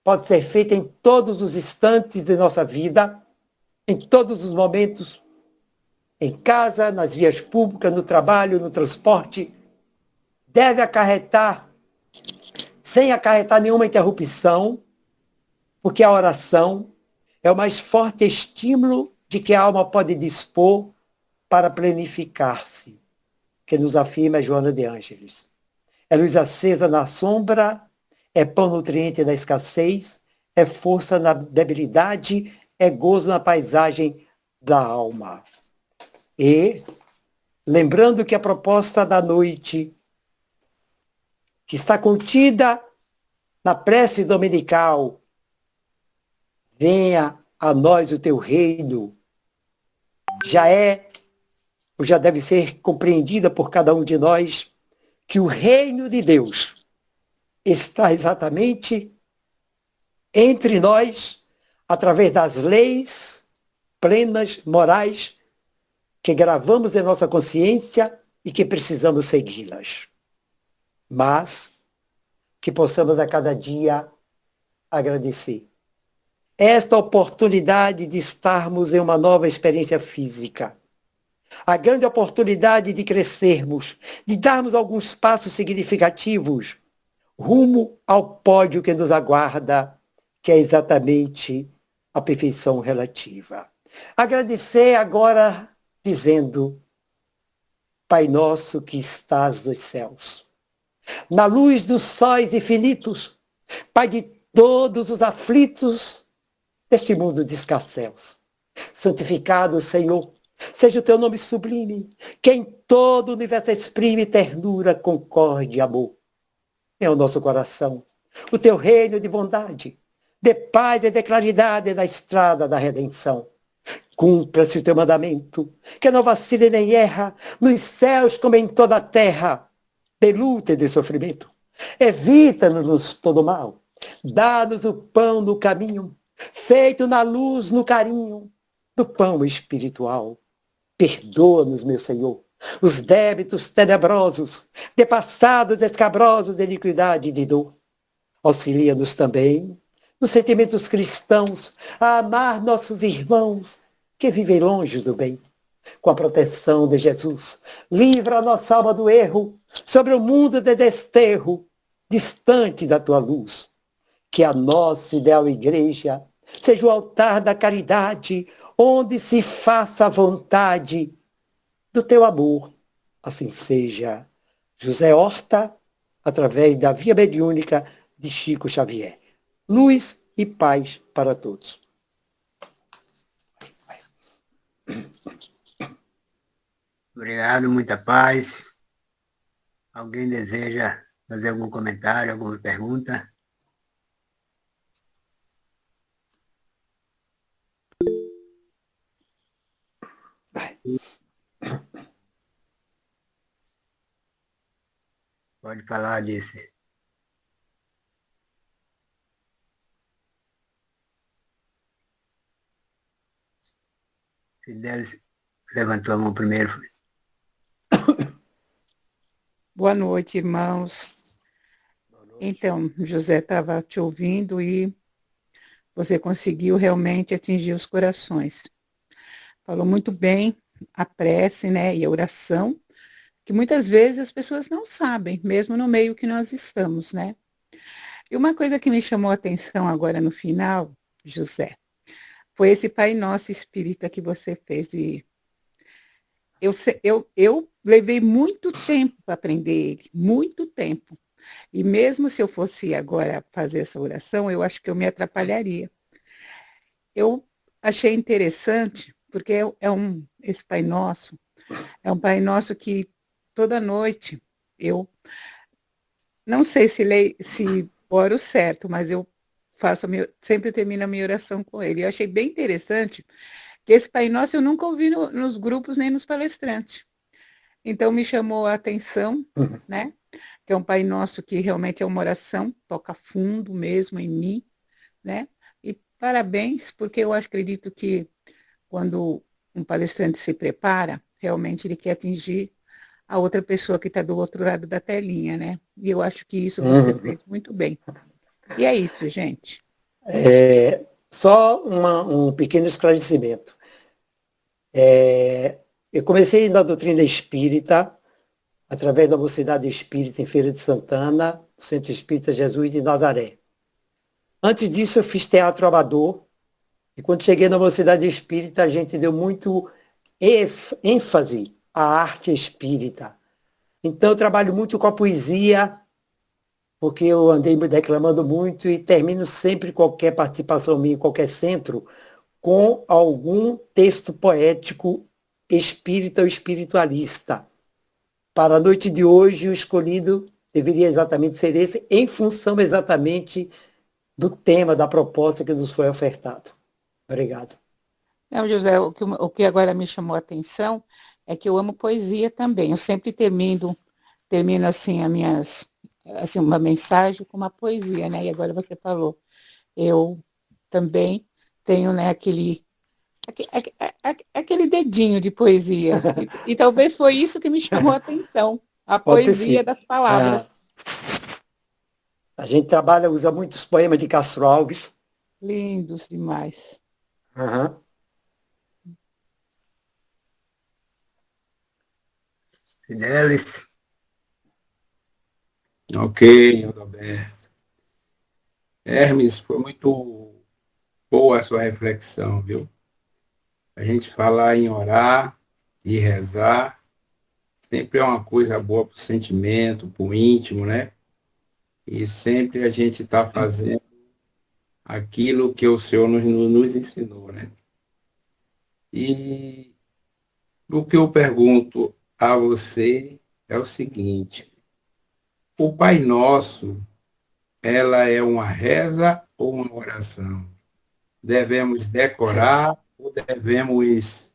S3: pode ser feita em todos os instantes de nossa vida, em todos os momentos, em casa, nas vias públicas, no trabalho, no transporte. Deve acarretar, sem acarretar nenhuma interrupção, porque a oração é o mais forte estímulo de que a alma pode dispor para planificar-se, que nos afirma Joana de Ângeles. É luz acesa na sombra, é pão nutriente na escassez, é força na debilidade, é gozo na paisagem da alma. E, lembrando que a proposta da noite, que está contida na prece dominical, venha a nós o teu reino, já é, ou já deve ser compreendida por cada um de nós, que o reino de Deus está exatamente entre nós, através das leis plenas, morais, que gravamos em nossa consciência e que precisamos segui-las. Mas que possamos a cada dia agradecer esta oportunidade de estarmos em uma nova experiência física. A grande oportunidade de crescermos, de darmos alguns passos significativos rumo ao pódio que nos aguarda, que é exatamente a perfeição relativa. Agradecer agora dizendo: Pai nosso que estás nos céus, na luz dos sóis infinitos, Pai de todos os aflitos deste mundo de escasséus, santificado, Senhor, seja o teu nome sublime, que em todo o universo exprime ternura, concórdia e amor. É o nosso coração, o teu reino de bondade, de paz e de claridade na estrada da redenção. Cumpra-se o teu mandamento, que não vacile nem erra, nos céus como em toda a terra, de luta e de sofrimento. Evita-nos todo mal, dá-nos o pão no caminho, feito na luz, no carinho, do pão espiritual. Perdoa-nos, meu Senhor, os débitos tenebrosos, de passados escabrosos de iniquidade e de dor. Auxilia-nos também, nos sentimentos cristãos, a amar nossos irmãos que vivem longe do bem. Com a proteção de Jesus, livra a nossa alma do erro, sobre o mundo de desterro, distante da tua luz. Que a nossa ideal igreja seja o altar da caridade, onde se faça a vontade do teu amor. Assim seja. José Horta, através da via mediúnica de Chico Xavier. Luz e paz para todos.
S1: Obrigado, muita paz. Alguém deseja fazer algum comentário, alguma pergunta? Pode falar disso. Fidelis levantou a mão primeiro.
S4: Boa noite, irmãos. Então, José estava te ouvindo e você conseguiu realmente atingir os corações. Falou muito bem a prece, né, e a oração, que muitas vezes as pessoas não sabem, mesmo no meio que nós estamos, né? E uma coisa que me chamou a atenção agora no final, José, foi esse Pai Nosso Espírita que você fez. E eu levei muito tempo para aprender ele, muito tempo. E mesmo se eu fosse agora fazer essa oração, eu acho que eu me atrapalharia. Eu achei interessante, porque esse Pai Nosso é um Pai Nosso que toda noite eu não sei se oro certo, mas eu sempre termino a minha oração com ele. Eu achei bem interessante que esse Pai Nosso eu nunca ouvi nos grupos nem nos palestrantes. Então me chamou a atenção, né? Que é um Pai Nosso que realmente é uma oração, toca fundo mesmo em mim, né? E parabéns, porque eu acredito que quando um palestrante se prepara, realmente ele quer atingir a outra pessoa que está do outro lado da telinha, né? E eu acho que isso você fez muito bem. E é isso, gente.
S3: Só um pequeno esclarecimento. Eu comecei na doutrina espírita, através da Mocidade Espírita em Feira de Santana, Centro Espírita Jesus de Nazaré. Antes disso, eu fiz teatro amador, e quando cheguei na Mocidade Espírita, a gente deu muito ênfase à arte espírita. Então, eu trabalho muito com a poesia, porque eu andei me declamando muito e termino sempre qualquer participação minha em qualquer centro com algum texto poético espírita ou espiritualista. Para a noite de hoje, o escolhido deveria exatamente ser esse, em função exatamente do tema, da proposta que nos foi ofertado. Obrigado.
S4: Não, José, o que agora me chamou a atenção é que eu amo poesia também. Eu sempre termino assim, uma mensagem com uma poesia, né? E agora você falou. Eu também tenho, né, aquele dedinho de poesia. E talvez foi isso que me chamou a atenção, a poesia das palavras.
S3: A gente usa muitos poemas de Castro Alves.
S4: Lindos demais.
S1: Fidelis.
S2: Ok, Roberto. Hermes, foi muito boa a sua reflexão, viu? A gente falar em orar e rezar sempre é uma coisa boa para o sentimento, para o íntimo, né? E sempre a gente está fazendo aquilo que o Senhor nos ensinou, né? E o que eu pergunto a você é o seguinte: o Pai Nosso, ela é uma reza ou uma oração? Devemos decorar ou devemos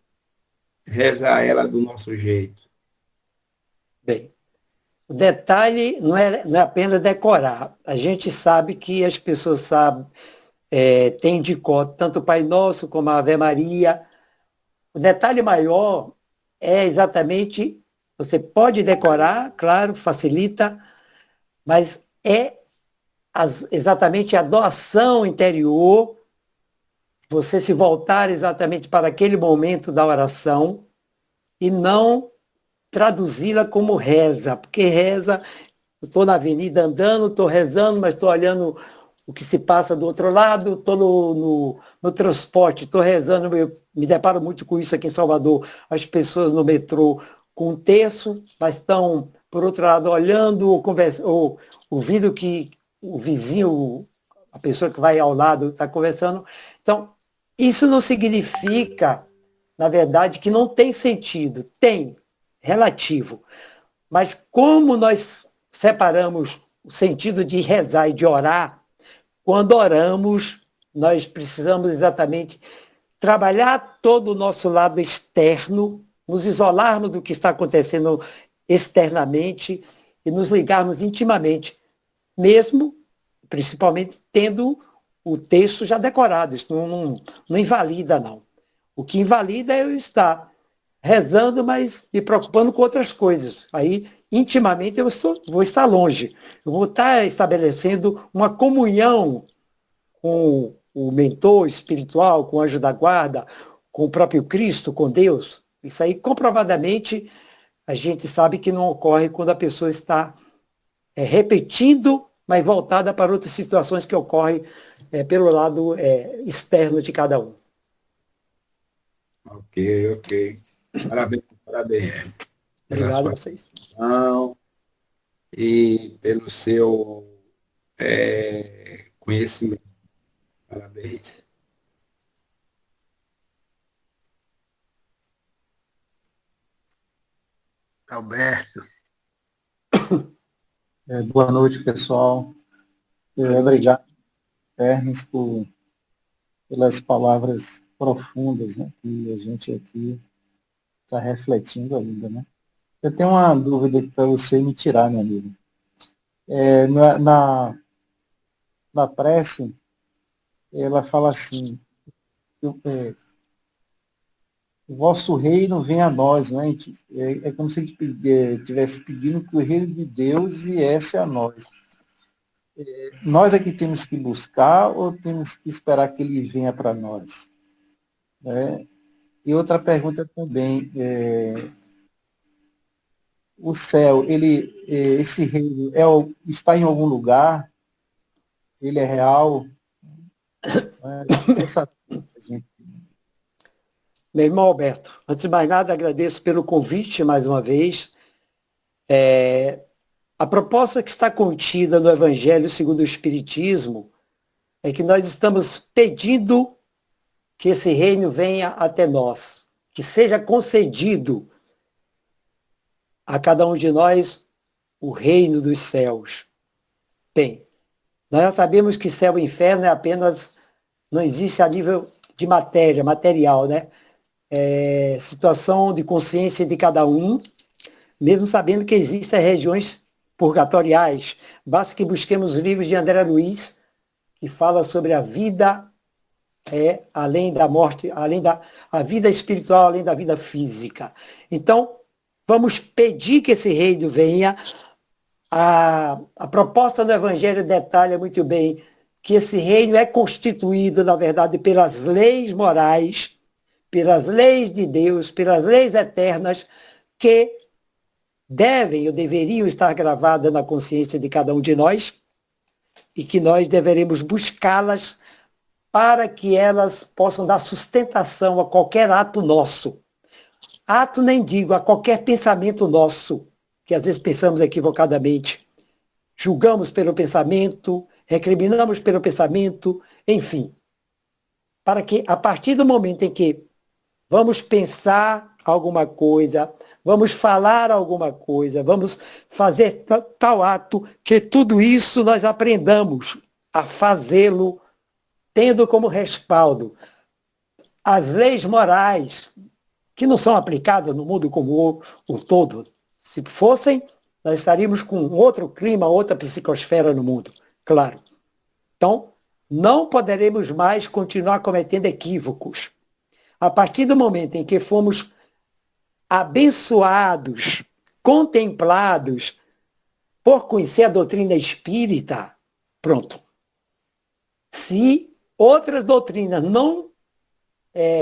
S2: rezar ela do nosso jeito?
S3: Bem, o detalhe não é apenas decorar. A gente sabe que as pessoas sabem, tem de cor tanto o Pai Nosso como a Ave Maria. O detalhe maior é exatamente, você pode decorar, claro, facilita, mas é exatamente a doação interior, você se voltar exatamente para aquele momento da oração e não traduzi-la como reza, porque reza, eu estou na avenida andando, estou rezando, mas estou olhando o que se passa do outro lado, estou no transporte, estou rezando, eu me deparo muito com isso aqui em Salvador, as pessoas no metrô com um terço, mas estão, por outro lado, olhando ou ouvindo que o vizinho, a pessoa que vai ao lado está conversando. Então, isso não significa, na verdade, que não tem sentido. Tem, relativo. Mas como nós separamos o sentido de rezar e de orar, quando oramos, nós precisamos exatamente trabalhar todo o nosso lado externo, nos isolarmos do que está acontecendo externamente e nos ligarmos intimamente, mesmo, principalmente, tendo o texto já decorado. Isso não invalida, não. O que invalida é eu estar rezando, mas me preocupando com outras coisas. Aí, intimamente, vou estar longe. Eu vou estar estabelecendo uma comunhão com o mentor espiritual, com o anjo da guarda, com o próprio Cristo, com Deus. Isso aí, comprovadamente, a gente sabe que não ocorre quando a pessoa está repetindo, mas voltada para outras situações que ocorrem pelo lado externo de cada um.
S2: Ok. Parabéns. Pela
S3: Obrigado a
S2: sua
S3: vocês.
S2: atenção e pelo seu conhecimento. Parabéns.
S1: Alberto.
S5: Boa noite, pessoal. Obrigado, Hermes, pelas palavras profundas, né, que a gente aqui está refletindo ainda, né? Eu tenho uma dúvida aqui para você me tirar, meu amigo. Na prece, ela fala assim, o vosso reino vem a nós, né? É como se a gente estivesse pedindo que o reino de Deus viesse a nós. Nós é que temos que buscar ou temos que esperar que ele venha para nós? E outra pergunta também, o céu, esse reino está em algum lugar? Ele é real?
S3: Meu irmão Alberto, antes de mais nada, agradeço pelo convite mais uma vez. A proposta que está contida no Evangelho segundo o Espiritismo é que nós estamos pedindo que esse reino venha até nós, que seja concedido a cada um de nós o reino dos céus. Bem, nós já sabemos que céu e inferno não existe a nível de matéria, material, né? Situação de consciência de cada um, mesmo sabendo que existem as regiões purgatoriais. Basta que busquemos os livros de André Luiz, que fala sobre a vida além da morte, a vida espiritual, além da vida física. Então, vamos pedir que esse reino venha. A proposta do Evangelho detalha muito bem que esse reino é constituído, na verdade, pelas leis morais, pelas leis de Deus, pelas leis eternas, que devem ou deveriam estar gravadas na consciência de cada um de nós, e que nós deveremos buscá-las para que elas possam dar sustentação a qualquer ato nosso. Ato nem digo, a qualquer pensamento nosso, que às vezes pensamos equivocadamente. Julgamos pelo pensamento, recriminamos pelo pensamento, enfim. Para que, a partir do momento em que vamos pensar alguma coisa, vamos falar alguma coisa, vamos fazer tal ato, que tudo isso nós aprendamos a fazê-lo, tendo como respaldo as leis morais, que não são aplicadas no mundo como o todo. Se fossem, nós estaríamos com outro clima, outra psicosfera no mundo, claro. Então, não poderemos mais continuar cometendo equívocos. A partir do momento em que fomos abençoados, contemplados por conhecer a doutrina espírita, pronto. Se outras doutrinas não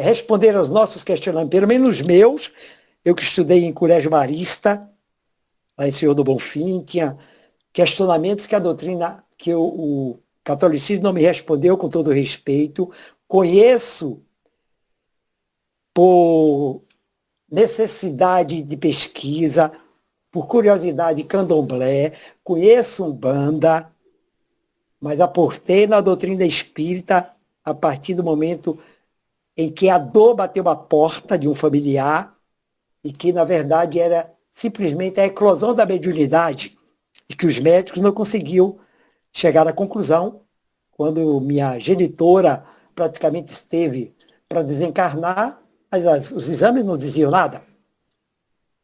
S3: responderam aos nossos questionamentos, pelo menos os meus, eu que estudei em colégio marista, lá em Senhor do Bonfim, tinha questionamentos que a doutrina, que o catolicismo não me respondeu com todo respeito. Conheço por necessidade de pesquisa, por curiosidade candomblé, conheço Umbanda, mas aportei na doutrina espírita a partir do momento em que a dor bateu a porta de um familiar e que, na verdade, era simplesmente a eclosão da mediunidade e que os médicos não conseguiam chegar à conclusão quando minha genitora praticamente esteve para desencarnar, mas os exames não diziam nada.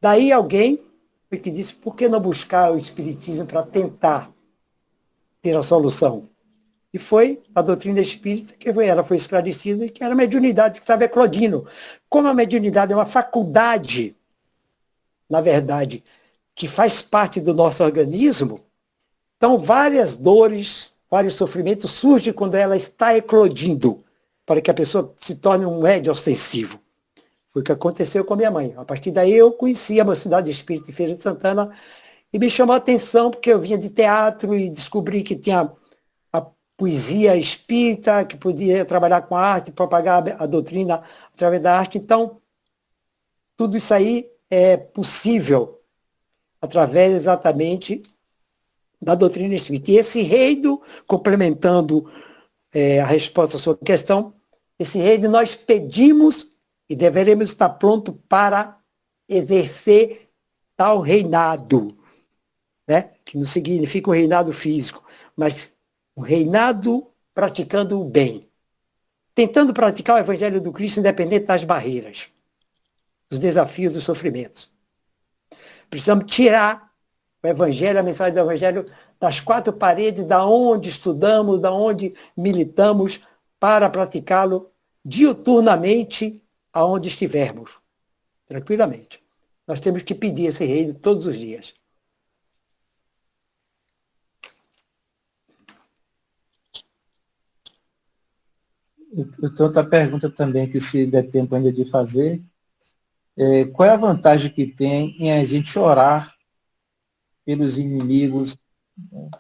S3: Daí alguém foi que disse, por que não buscar o espiritismo para tentar ter a solução? E foi a doutrina espírita que ela foi esclarecida e que era a mediunidade que estava eclodindo. Como a mediunidade é uma faculdade, na verdade, que faz parte do nosso organismo, então várias dores, vários sofrimentos surgem quando ela está eclodindo, para que a pessoa se torne um médium ostensivo. Foi o que aconteceu com a minha mãe. A partir daí eu conheci a Mocidade Espírita em Feira de Santana e me chamou a atenção porque eu vinha de teatro e descobri que tinha a poesia espírita, que podia trabalhar com a arte, propagar a doutrina através da arte. Então, tudo isso aí é possível através exatamente da doutrina espírita. E esse reino, complementando a resposta à sua questão, esse reino nós pedimos e deveremos estar pronto para exercer tal reinado, né? Que não significa um reinado físico, mas um reinado praticando o bem. Tentando praticar o Evangelho do Cristo independente das barreiras, dos desafios, dos sofrimentos. Precisamos tirar o Evangelho, a mensagem do Evangelho, das quatro paredes, da onde estudamos, da onde militamos, para praticá-lo diuturnamente, aonde estivermos, tranquilamente. Nós temos que pedir esse reino todos os dias.
S5: Eu tenho outra pergunta também, que se der tempo ainda de fazer. Qual é a vantagem que tem em a gente orar pelos inimigos, né,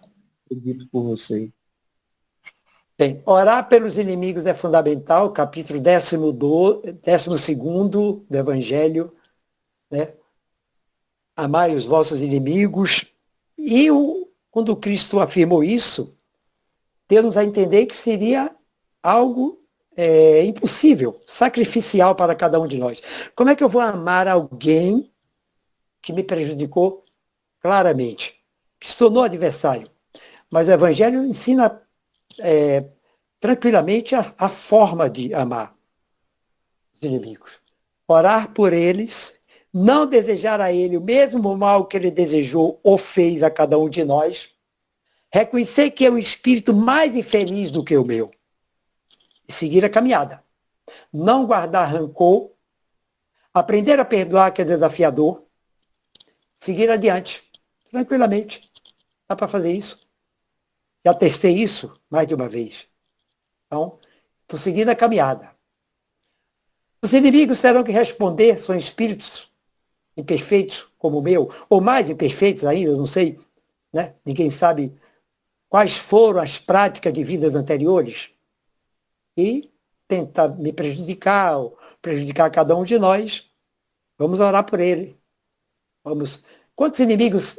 S5: dito por você?
S3: Bem, orar pelos inimigos é fundamental, capítulo 12º do Evangelho, né? Amai os vossos inimigos. E quando Cristo afirmou isso, deu-nos a entender que seria algo impossível, sacrificial para cada um de nós. Como é que eu vou amar alguém que me prejudicou claramente, que se tornou adversário? Mas o Evangelho ensina tranquilamente a forma de amar os inimigos. Orar por eles, não desejar a ele o mesmo mal que ele desejou ou fez a cada um de nós, reconhecer que é um espírito mais infeliz do que o meu e seguir a caminhada. Não guardar rancor, aprender a perdoar, que é desafiador, seguir adiante, tranquilamente. Dá para fazer isso. Já testei isso mais de uma vez. Então, estou seguindo a caminhada. Os inimigos terão que responder, são espíritos imperfeitos como o meu, ou mais imperfeitos ainda, não sei, né? Ninguém sabe quais foram as práticas de vidas anteriores, e tentar me prejudicar, ou prejudicar cada um de nós. Vamos orar por ele. Quantos inimigos,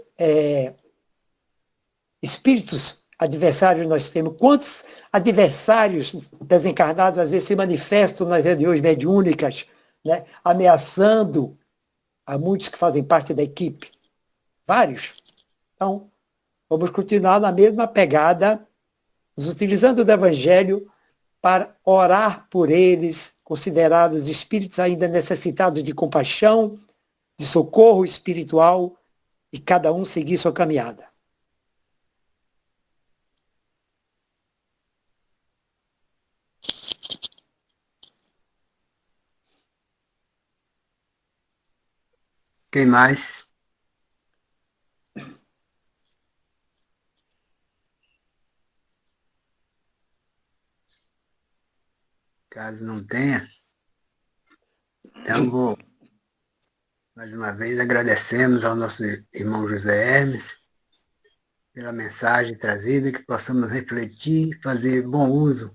S3: espíritos adversários nós temos? Quantos adversários desencarnados às vezes se manifestam nas reuniões mediúnicas, né, ameaçando a muitos que fazem parte da equipe? Vários. Então, vamos continuar na mesma pegada, nos utilizando do Evangelho para orar por eles, considerados espíritos ainda necessitados de compaixão, de socorro espiritual, e cada um seguir sua caminhada.
S1: Quem mais? Caso não tenha, então mais uma vez agradecemos ao nosso irmão José Hermes pela mensagem trazida, que possamos refletir e fazer bom uso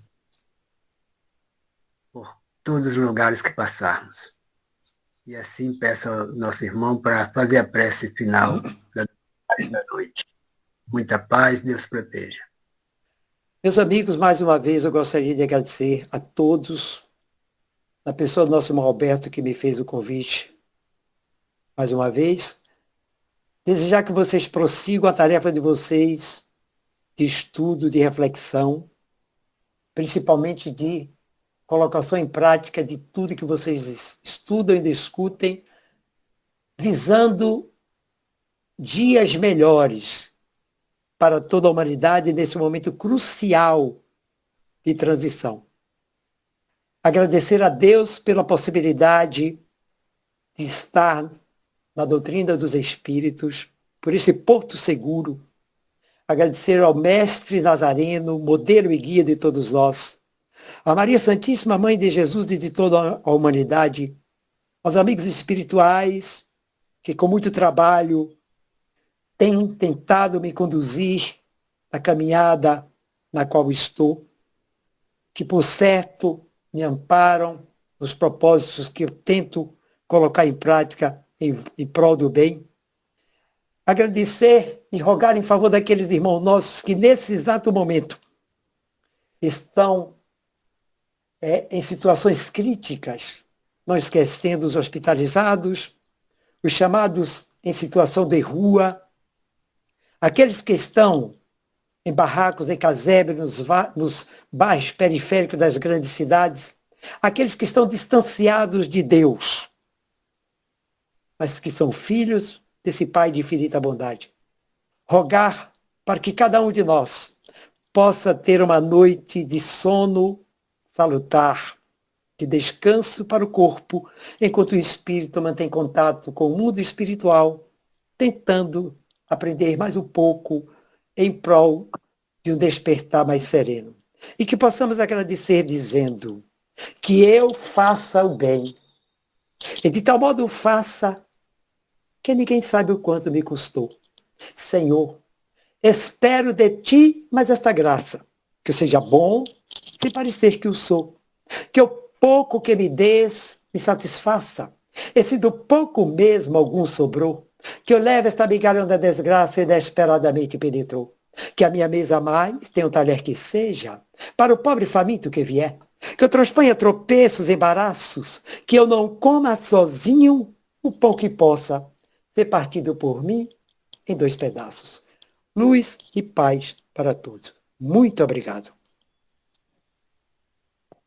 S1: por todos os lugares que passarmos. E assim peço ao nosso irmão para fazer a prece final da noite. Muita paz, Deus proteja.
S3: Meus amigos, mais uma vez eu gostaria de agradecer a todos, na pessoa do nosso irmão Alberto, que me fez o convite mais uma vez. Desejar que vocês prossigam a tarefa de vocês de estudo, de reflexão, principalmente de colocação em prática de tudo que vocês estudam e discutem, visando dias melhores para toda a humanidade nesse momento crucial de transição. Agradecer a Deus pela possibilidade de estar na doutrina dos Espíritos, por esse porto seguro. Agradecer ao Mestre Nazareno, modelo e guia de todos nós, a Maria Santíssima, Mãe de Jesus e de toda a humanidade, aos amigos espirituais que com muito trabalho têm tentado me conduzir na caminhada na qual estou, que por certo me amparam nos propósitos que eu tento colocar em prática em prol do bem. Agradecer e rogar em favor daqueles irmãos nossos que nesse exato momento estão em situações críticas, não esquecendo os hospitalizados, os chamados em situação de rua, aqueles que estão em barracos, em casebres, nos bairros periféricos das grandes cidades, aqueles que estão distanciados de Deus, mas que são filhos desse Pai de infinita bondade. Rogar para que cada um de nós possa ter uma noite de sono salutar, de descanso para o corpo, enquanto o espírito mantém contato com o mundo espiritual, tentando aprender mais um pouco em prol de um despertar mais sereno. E que possamos agradecer dizendo que eu faça o bem, e de tal modo faça que ninguém sabe o quanto me custou. Senhor, espero de ti mais esta graça, que eu seja bom, sem parecer que eu sou, que o pouco que me des me satisfaça, e se do pouco mesmo algum sobrou, que eu leve esta migalha da desgraça inesperadamente penetrou, que a minha mesa mais tenha um talher que seja, para o pobre faminto que vier, que eu transponha tropeços, embaraços, que eu não coma sozinho o pão que possa ser partido por mim em 2 pedaços. Luz e paz para todos. Muito obrigado.